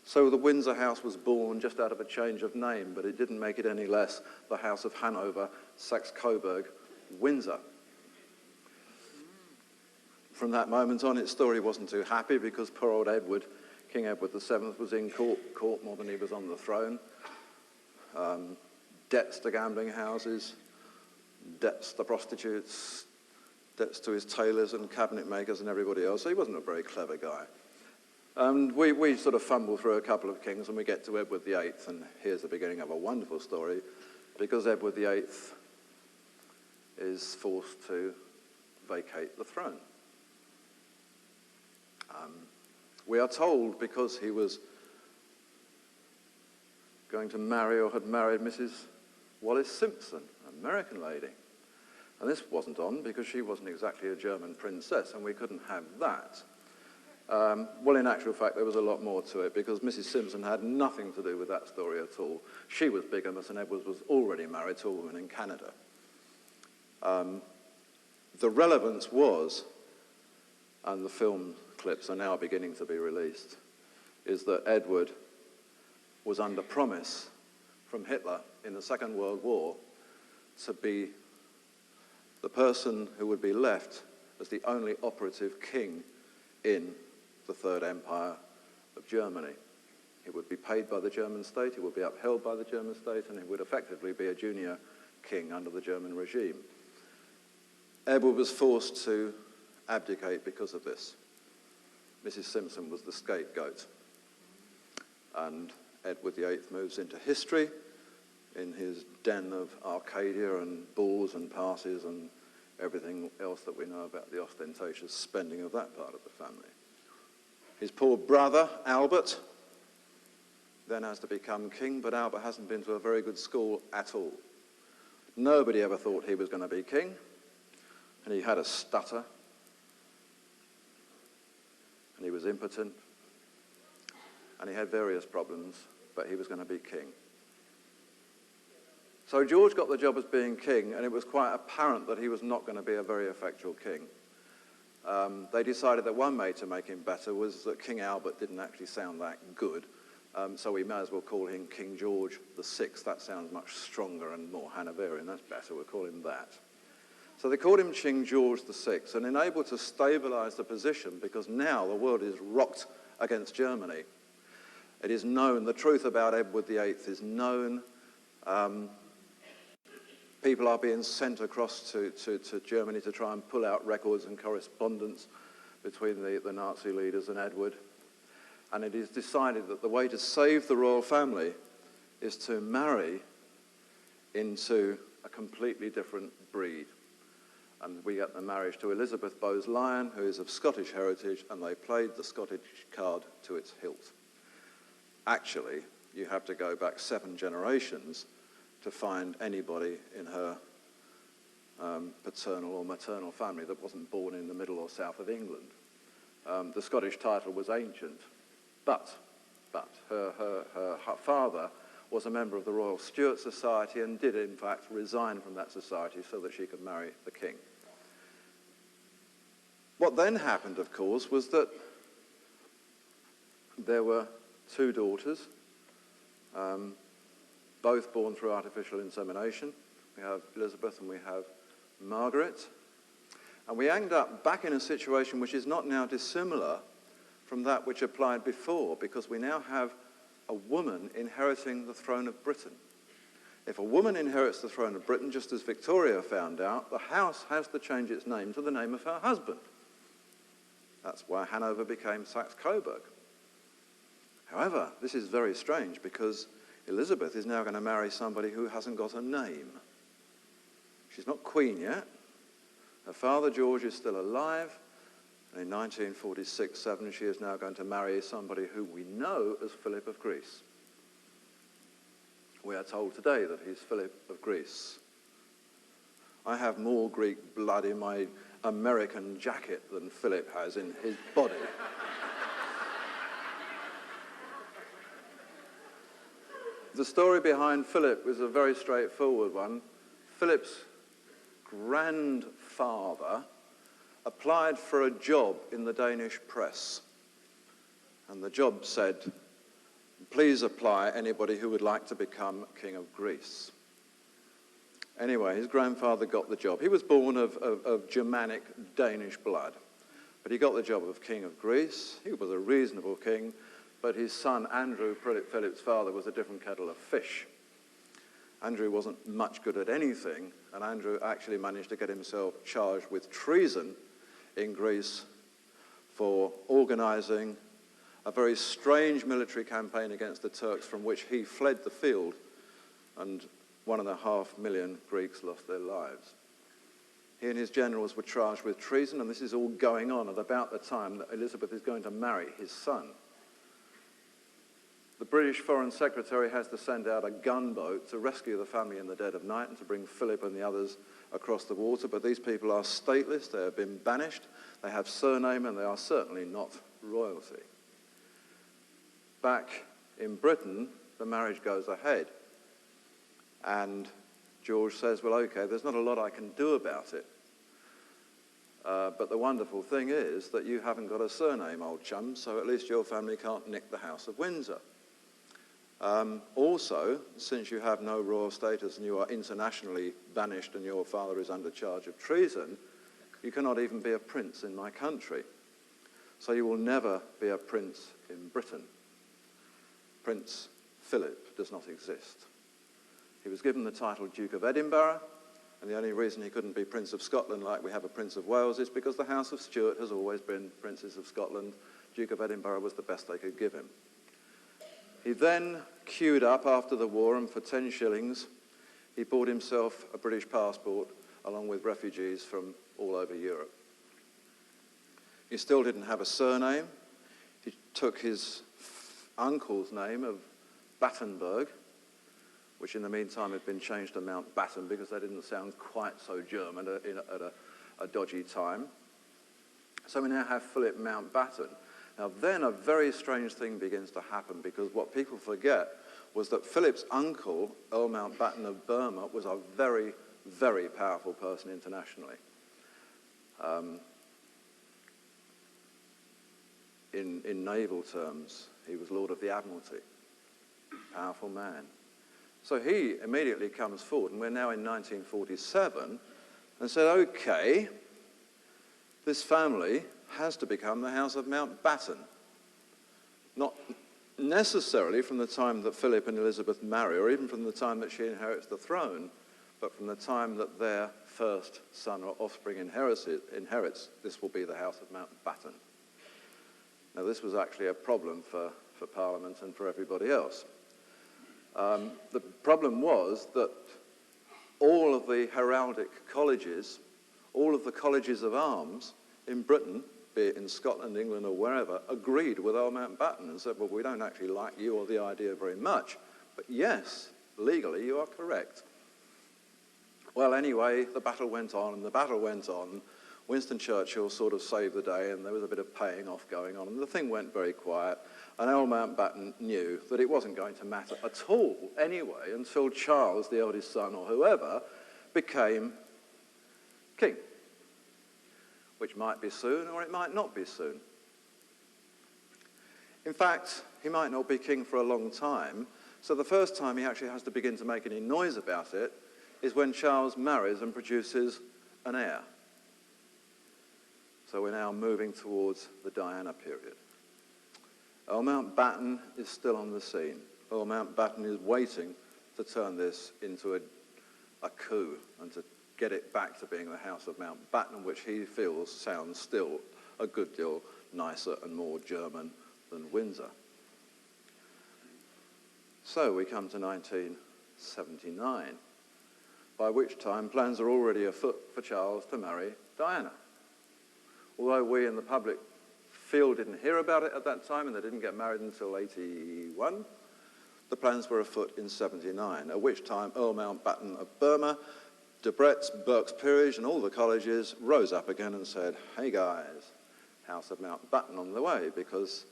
So the Windsor House was born just out of a change of name, but it didn't make it any less the House of Hanover, Saxe-Coburg, Windsor. From that moment on, its story wasn't too happy because poor old Edward, King Edward VII, was in court more than he was on the throne. Debts to gambling houses, debts to prostitutes, debts to his tailors and cabinet makers and everybody else. So he wasn't a very clever guy. And we sort of fumble through a couple of kings and we get to Edward VIII, and here's the beginning of a wonderful story, because Edward VIII is forced to vacate the throne. We are told because he was going to marry or had married Mrs. Wallis Simpson, an American lady. And this wasn't on because she wasn't exactly a German princess, and we couldn't have that. Well, in actual fact, there was a lot more to it because Mrs. Simpson had nothing to do with that story at all. She was bigamous and Edward was already married to a woman in Canada. The relevance was, and the film clips are now beginning to be released, is that Edward was under promise from Hitler in the Second World War to be the person who would be left as the only operative king in the Third Empire of Germany. He would be paid by the German state, he would be upheld by the German state, and he would effectively be a junior king under the German regime. Edward was forced to abdicate because of this. Mrs. Simpson was the scapegoat. And Edward VIII moves into history in his den of Arcadia and balls and parties and everything else that we know about the ostentatious spending of that part of the family. His poor brother, Albert, then has to become king, but Albert hasn't been to a very good school at all. Nobody ever thought he was going to be king, and he had a stutter, and he was impotent, and he had various problems, but he was going to be king. So George got the job as being king, and it was quite apparent that he was not going to be a very effectual king. They decided that one way to make him better was that King Albert didn't actually sound that good, so we may as well call him King George VI. That sounds much stronger and more Hanoverian. That's better. We'll call him that. So they called him King George VI, and enabled to stabilize the position because now the world is rocked against Germany. It is known, the truth about Edward VIII is known. People are being sent across to Germany to try and pull out records and correspondence between the Nazi leaders and Edward. And it is decided that the way to save the royal family is to marry into a completely different breed. And we get the marriage to Elizabeth Bowes-Lyon, who is of Scottish heritage, and they played the Scottish card to its hilt. Actually, you have to go back 7 generations to find anybody in her paternal or maternal family that wasn't born in the middle or south of England. The Scottish title was ancient, but her father was a member of the Royal Stuart Society and did, in fact, resign from that society so that she could marry the king. What then happened, of course, was that there were 2 daughters, both born through artificial insemination. We have Elizabeth and we have Margaret. And we end up back in a situation which is not now dissimilar from that which applied before, because we now have a woman inheriting the throne of Britain. If a woman inherits the throne of Britain, just as Victoria found out, the house has to change its name to the name of her husband. That's why Hanover became Saxe-Coburg. However, this is very strange because Elizabeth is now going to marry somebody who hasn't got a name. She's not queen yet. Her father, George, is still alive. And in 1946-7, she is now going to marry somebody who we know as Philip of Greece. We are told today that he's Philip of Greece. I have more Greek blood in my American jacket than Philip has in his body. The story behind Philip was a very straightforward one. Philip's grandfather applied for a job in the Danish press. And the job said, please apply anybody who would like to become King of Greece. Anyway, his grandfather got the job. He was born of Germanic Danish blood, but he got the job of King of Greece. He was a reasonable king, but his son, Andrew, Philip's father, was a different kettle of fish. Andrew wasn't much good at anything, and Andrew actually managed to get himself charged with treason in Greece for organising a very strange military campaign against the Turks from which he fled the field, and 1.5 million Greeks lost their lives. He and his generals were charged with treason, and this is all going on at about the time that Elizabeth is going to marry his son. The British Foreign Secretary has to send out a gunboat to rescue the family in the dead of night and to bring Philip and the others across the water, but these people are stateless, they have been banished, they have surname, and they are certainly not royalty. Back in Britain, the marriage goes ahead. And George says, well, okay, there's not a lot I can do about it. But the wonderful thing is that you haven't got a surname, old chum, so at least your family can't nick the House of Windsor. Also, since you have no royal status and you are internationally banished and your father is under charge of treason, you cannot even be a prince in my country. So you will never be a prince in Britain. Prince Philip does not exist. He was given the title Duke of Edinburgh, and the only reason he couldn't be Prince of Scotland like we have a Prince of Wales is because the House of Stuart has always been Princes of Scotland. Duke of Edinburgh was the best they could give him. He then queued up after the war, and for 10 shillings, he bought himself a British passport along with refugees from all over Europe. He still didn't have a surname. He took his uncle's name of Battenberg, which in the meantime had been changed to Mountbatten because they didn't sound quite so German at a dodgy time. So we now have Philip Mountbatten. Now then a very strange thing begins to happen, because what people forget was that Philip's uncle, Earl Mountbatten of Burma, was a very, very powerful person internationally. In naval terms, he was Lord of the Admiralty, powerful man. So he immediately comes forward, and we're now in 1947, and said, okay, this family has to become the House of Mountbatten. Not necessarily from the time that Philip and Elizabeth marry, or even from the time that she inherits the throne, but from the time that their first son or offspring inherits, this will be the House of Mountbatten. Now, this was actually a problem for Parliament and for everybody else. The problem was that all of the heraldic colleges, all of the colleges of arms in Britain, be it in Scotland, England, or wherever, agreed with Earl Mountbatten and said, well, we don't actually like you or the idea very much, but yes, legally you are correct. Well, anyway, the battle went on, and the battle went on. Winston Churchill sort of saved the day, and there was a bit of paying off going on, and the thing went very quiet. And Earl Mountbatten knew that it wasn't going to matter at all anyway until Charles, the eldest son, or whoever, became king, which might be soon or it might not be soon. In fact, he might not be king for a long time, so the first time he actually has to begin to make any noise about it is when Charles marries and produces an heir. So we're now moving towards the Diana period. Earl Mountbatten is still on the scene. Earl Mountbatten is waiting to turn this into a coup and to get it back to being the House of Mountbatten, which he feels sounds still a good deal nicer and more German than Windsor. So we come to 1979, by which time plans are already afoot for Charles to marry Diana. Although we in the public field didn't hear about it at that time, and they didn't get married until 81, the plans were afoot in 79, at which time Earl Mountbatten of Burma, Debrett's, Burke's Peerage, and all the colleges rose up again and said, hey guys, House of Mountbatten on the way, because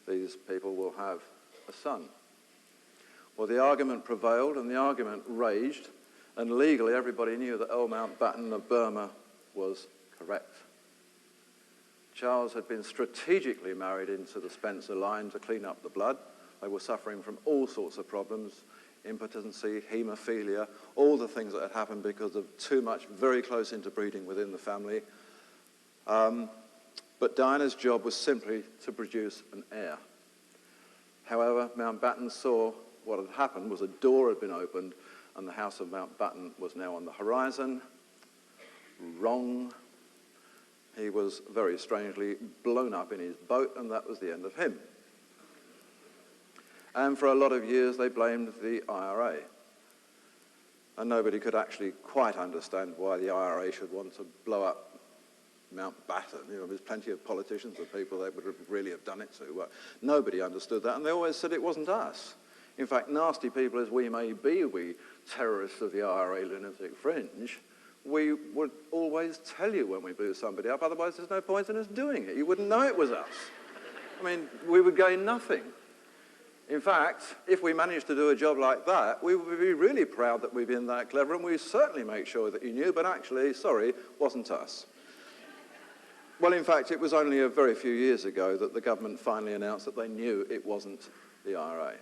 these people will have a son. Well, the argument prevailed, and the argument raged, and legally everybody knew that Earl Mountbatten of Burma was correct. Charles had been strategically married into the Spencer line to clean up the blood. They were suffering from all sorts of problems, impotency, haemophilia, all the things that had happened because of too much very close interbreeding within the family. But Diana's job was simply to produce an heir. However, Mountbatten saw what had happened was a door had been opened and the House of Mountbatten was now on the horizon. Wrong. He was very strangely blown up in his boat, and that was the end of him. And for a lot of years they blamed the IRA. And nobody could actually quite understand why the IRA should want to blow up Mountbatten. You know, there's plenty of politicians and people they would really have done it to. But nobody understood that, and they always said it wasn't us. In fact, nasty people as we may be, we terrorists of the IRA lunatic fringe, we would always tell you when we blew somebody up, otherwise there's no point in us doing it. You wouldn't know it was us. I mean, we would gain nothing. In fact, if we managed to do a job like that, we would be really proud that we've been that clever, and we certainly make sure that you knew, but actually, sorry, wasn't us. Well, in fact, it was only a very few years ago that the government finally announced that they knew it wasn't the IRA.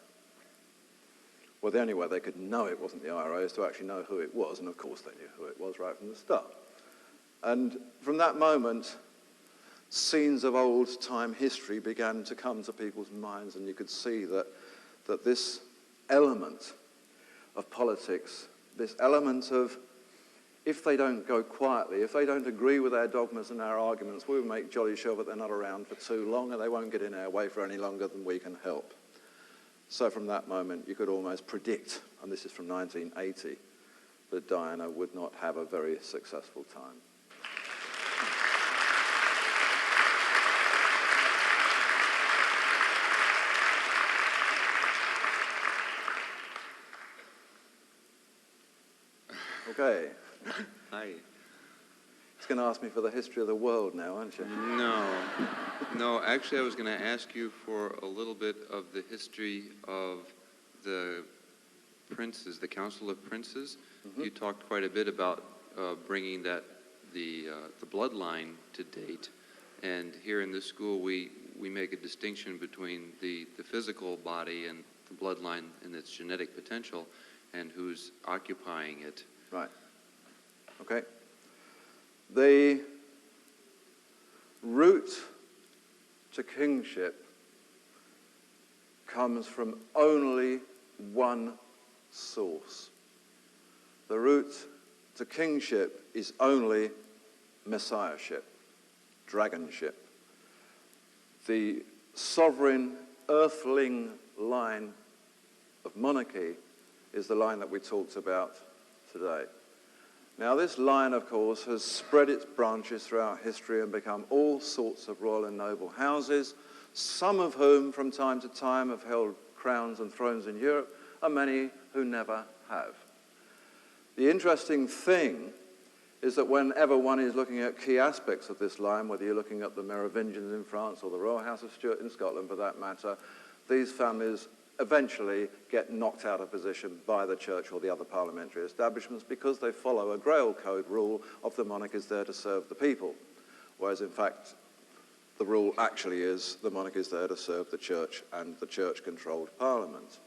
Well, the only way they could know it wasn't the IRA is to actually know who it was, and of course they knew who it was right from the start. And from that moment, scenes of old-time history began to come to people's minds, and you could see that this element of politics, this element of, if they don't go quietly, if they don't agree with our dogmas and our arguments, we'll make jolly sure that they're not around for too long, and they won't get in our way for any longer than we can help. So from that moment, you could almost predict, and this is from 1980, that Diana would not have a very successful time. Okay. Hi. He's going to ask me for the history of the world now, aren't you? No, actually I was going to ask you for a little bit of the history of the princes, the Council of Princes. Mm-hmm. You talked quite a bit about bringing the bloodline to date, and here in this school we make a distinction between the physical body and the bloodline and its genetic potential and who's occupying it. Right. Okay. The route to kingship comes from only one source. The route to kingship is only messiahship, dragonship. The sovereign earthling line of monarchy is the line that we talked about today. Now, this line, of course, has spread its branches throughout history and become all sorts of royal and noble houses, some of whom, from time to time, have held crowns and thrones in Europe, and many who never have. The interesting thing is that whenever one is looking at key aspects of this line, whether you're looking at the Merovingians in France or the Royal House of Stuart in Scotland, for that matter, these families eventually get knocked out of position by the church or the other parliamentary establishments because they follow a Grail Code rule of the monarch is there to serve the people, whereas in fact the rule actually is the monarch is there to serve the church and the church-controlled parliament.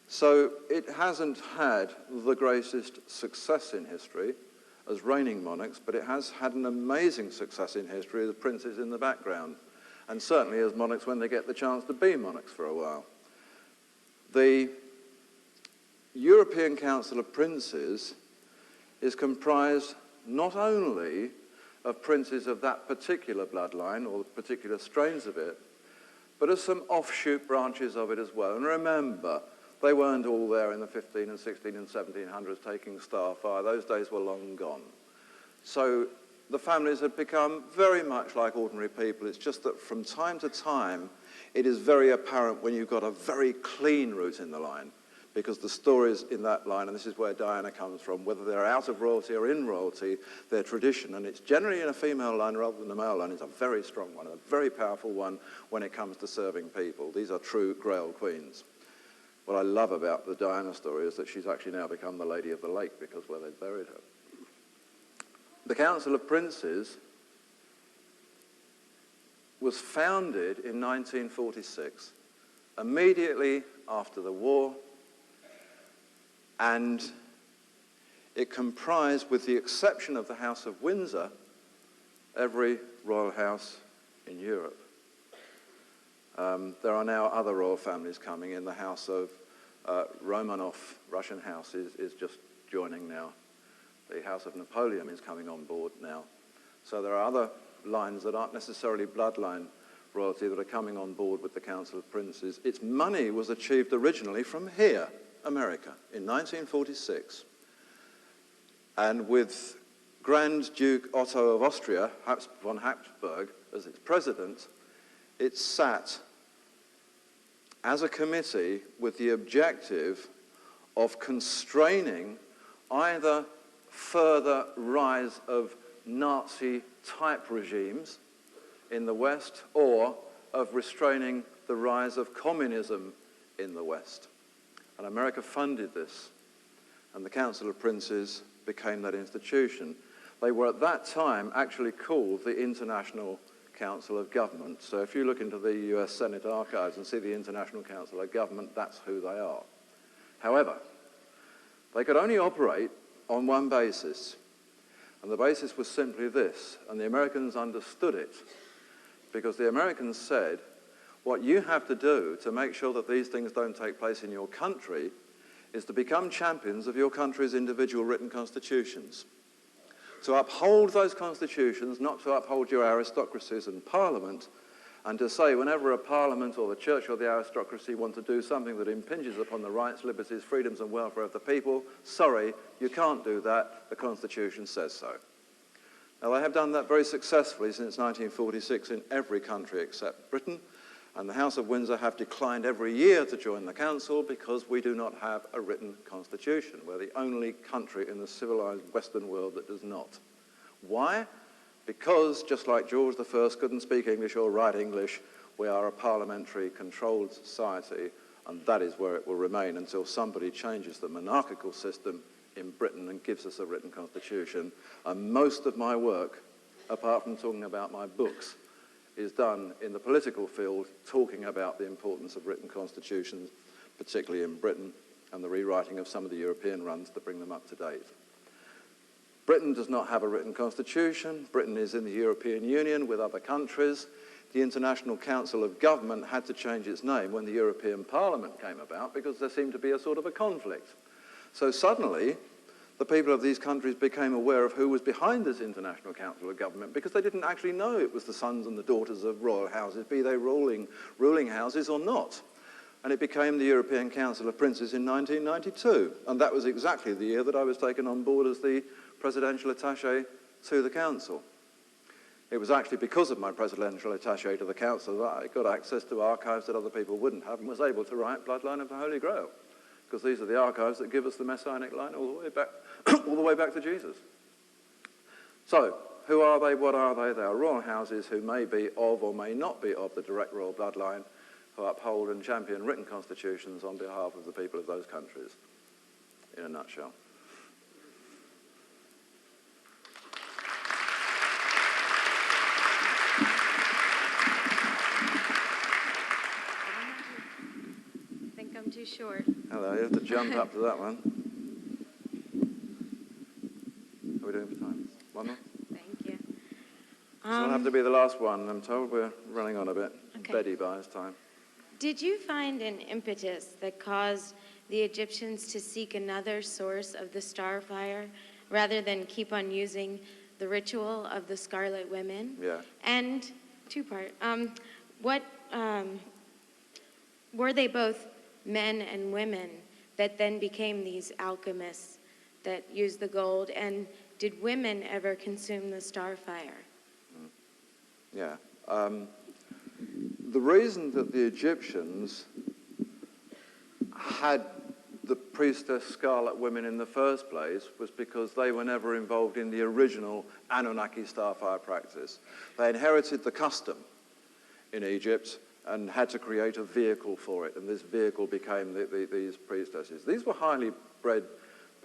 So it hasn't had the greatest success in history as reigning monarchs, but it has had an amazing success in history as princes in the background, and certainly as monarchs when they get the chance to be monarchs for a while. The European Council of Princes is comprised not only of princes of that particular bloodline or particular strains of it, but of some offshoot branches of it as well. And remember, they weren't all there in the 15 and 16 and 1700s taking star fire. Those days were long gone. So the families had become very much like ordinary people. It's just that from time to time, it is very apparent when you've got a very clean route in the line, because the stories in that line, and this is where Diana comes from, whether they're out of royalty or in royalty, their tradition, and it's generally in a female line rather than a male line, is a very strong one, a very powerful one when it comes to serving people. These are true Grail queens. What I love about the Diana story is that she's actually now become the Lady of the Lake because where they buried her. The Council of Princes was founded in 1946, immediately after the war, and it comprised, with the exception of the House of Windsor, every royal house in Europe. There are now other royal families coming in. The House of Romanov, Russian house, is just joining now. The House of Napoleon is coming on board now. So there are other lines that aren't necessarily bloodline royalty that are coming on board with the Council of Princes. Its money was achieved originally from here, America, in 1946. And with Grand Duke Otto of Austria, von Habsburg, as its president, it sat as a committee with the objective of constraining either further rise of Nazi-type regimes in the West or of restraining the rise of communism in the West. And America funded this, and the Council of Princes became that institution. They were at that time actually called the International Council of Government. So if you look into the US Senate archives and see the International Council of Government, that's who they are. However, they could only operate on one basis, and the basis was simply this, and the Americans understood it, because the Americans said, what you have to do to make sure that these things don't take place in your country is to become champions of your country's individual written constitutions. To uphold those constitutions, not to uphold your aristocracies and parliament, and to say whenever a parliament or the church or the aristocracy want to do something that impinges upon the rights, liberties, freedoms and welfare of the people, sorry, you can't do that, the Constitution says so. Now, they have done that very successfully since 1946 in every country except Britain, and the House of Windsor have declined every year to join the Council because we do not have a written constitution. We're the only country in the civilized Western world that does not. Why? Because, just like George I couldn't speak English or write English, we are a parliamentary controlled society, and that is where it will remain until somebody changes the monarchical system in Britain and gives us a written constitution. And most of my work, apart from talking about my books, is done in the political field, talking about the importance of written constitutions, particularly in Britain, and the rewriting of some of the European runs to bring them up to date. Britain does not have a written constitution. Britain is in the European Union with other countries. The International Council of Government had to change its name when the European Parliament came about because there seemed to be a sort of a conflict. So suddenly, the people of these countries became aware of who was behind this International Council of Government because they didn't actually know it was the sons and the daughters of royal houses, be they ruling houses or not. And it became the European Council of Princes in 1992. And that was exactly the year that I was taken on board as the presidential attaché to the Council. It was actually because of my presidential attaché to the Council that I got access to archives that other people wouldn't have and was able to write Bloodline of the Holy Grail. Because these are the archives that give us the Messianic line all the way back to Jesus. So, who are they? What are they? They are royal houses who may be of or may not be of the direct royal bloodline, who uphold and champion written constitutions on behalf of the people of those countries, in a nutshell. I think I'm too short. Hello, you have to jump up to that one. How are we doing for time? One more? Thank you. This will have to be the last one. I'm told we're running on a bit. Okay. Betty buys time. Did you find an impetus that caused the Egyptians to seek another source of the star fire rather than keep on using the ritual of the Scarlet Women? Yeah. And two-part, were they both men and women that then became these alchemists that used the gold? And did women ever consume the star fire? Yeah. The reason that the Egyptians had the priestess Scarlet Women in the first place was because they were never involved in the original Anunnaki starfire practice. They inherited the custom in Egypt and had to create a vehicle for it, and this vehicle became these priestesses. These were highly bred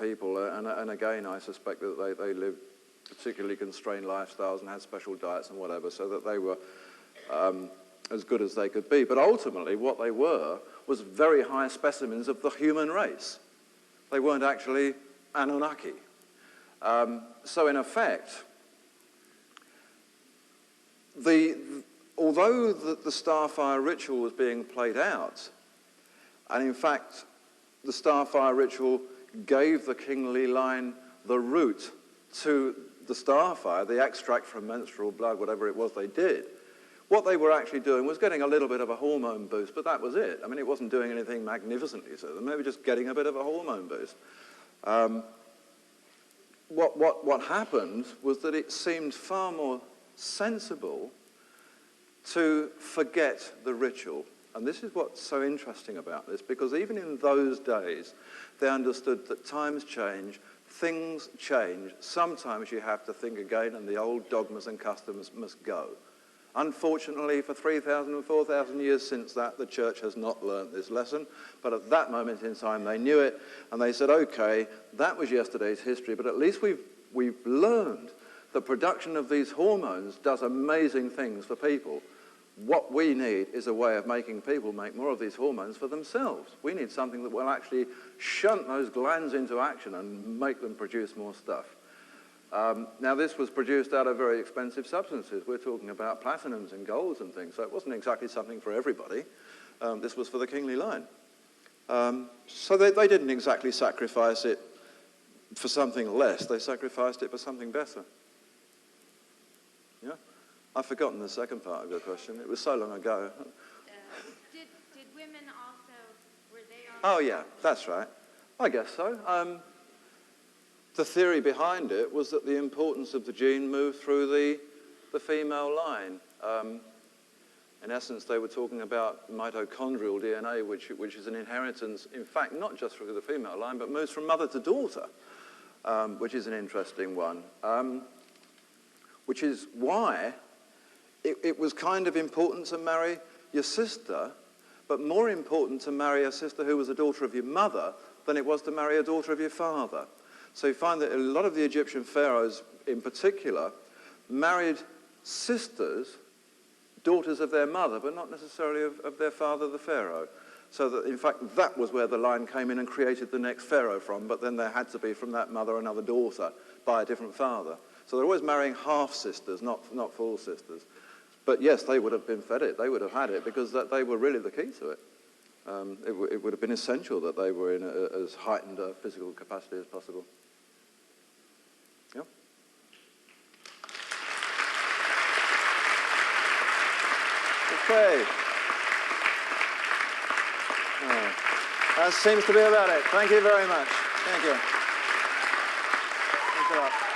people, and again, I suspect that they lived particularly constrained lifestyles and had special diets and whatever, so that they were as good as they could be. But ultimately, what they were was very high specimens of the human race. They weren't actually Anunnaki. So in effect, although the starfire ritual was being played out, and in fact, the starfire ritual gave the kingly line the route to the starfire, the extract from menstrual blood, whatever it was they did, what they were actually doing was getting a little bit of a hormone boost, but that was it. I mean, it wasn't doing anything magnificently to them. They were just getting a bit of a hormone boost. What happened was that it seemed far more sensible to forget the ritual. And this is what's so interesting about this, because even in those days, they understood that times change, things change. Sometimes you have to think again, and the old dogmas and customs must go. Unfortunately, for 3,000 and 4,000 years since that, the church has not learnt this lesson. But at that moment in time, they knew it, and they said, okay, that was yesterday's history, but at least we've learned the production of these hormones does amazing things for people. What we need is a way of making people make more of these hormones for themselves. We need something that will actually shunt those glands into action and make them produce more stuff. Now, this was produced out of very expensive substances. We're talking about platinums and golds and things, so it wasn't exactly something for everybody. This was for the kingly line. So they didn't exactly sacrifice it for something less. They sacrificed it for something better. Yeah? I've forgotten the second part of your question. It was so long ago. Did women also, were they also? Oh, yeah, that's right. I guess so. The theory behind it was that the importance of the gene moved through the female line. In essence, they were talking about mitochondrial DNA, which is an inheritance, in fact, not just through the female line, but moves from mother to daughter, which is an interesting one. Which is why it was kind of important to marry your sister, but more important to marry a sister who was a daughter of your mother than it was to marry a daughter of your father. So you find that a lot of the Egyptian pharaohs in particular married sisters, daughters of their mother, but not necessarily of their father, the pharaoh. So that, in fact, that was where the line came in and created the next pharaoh from, but then there had to be from that mother another daughter by a different father. So they're always marrying half-sisters, not full sisters. But yes, they would have been fed it. They would have had it because they were really the key to it. It would have been essential that they were in as heightened a physical capacity as possible. Yeah. Okay. That seems to be about it. Thank you very much. Thank you. Thanks a lot.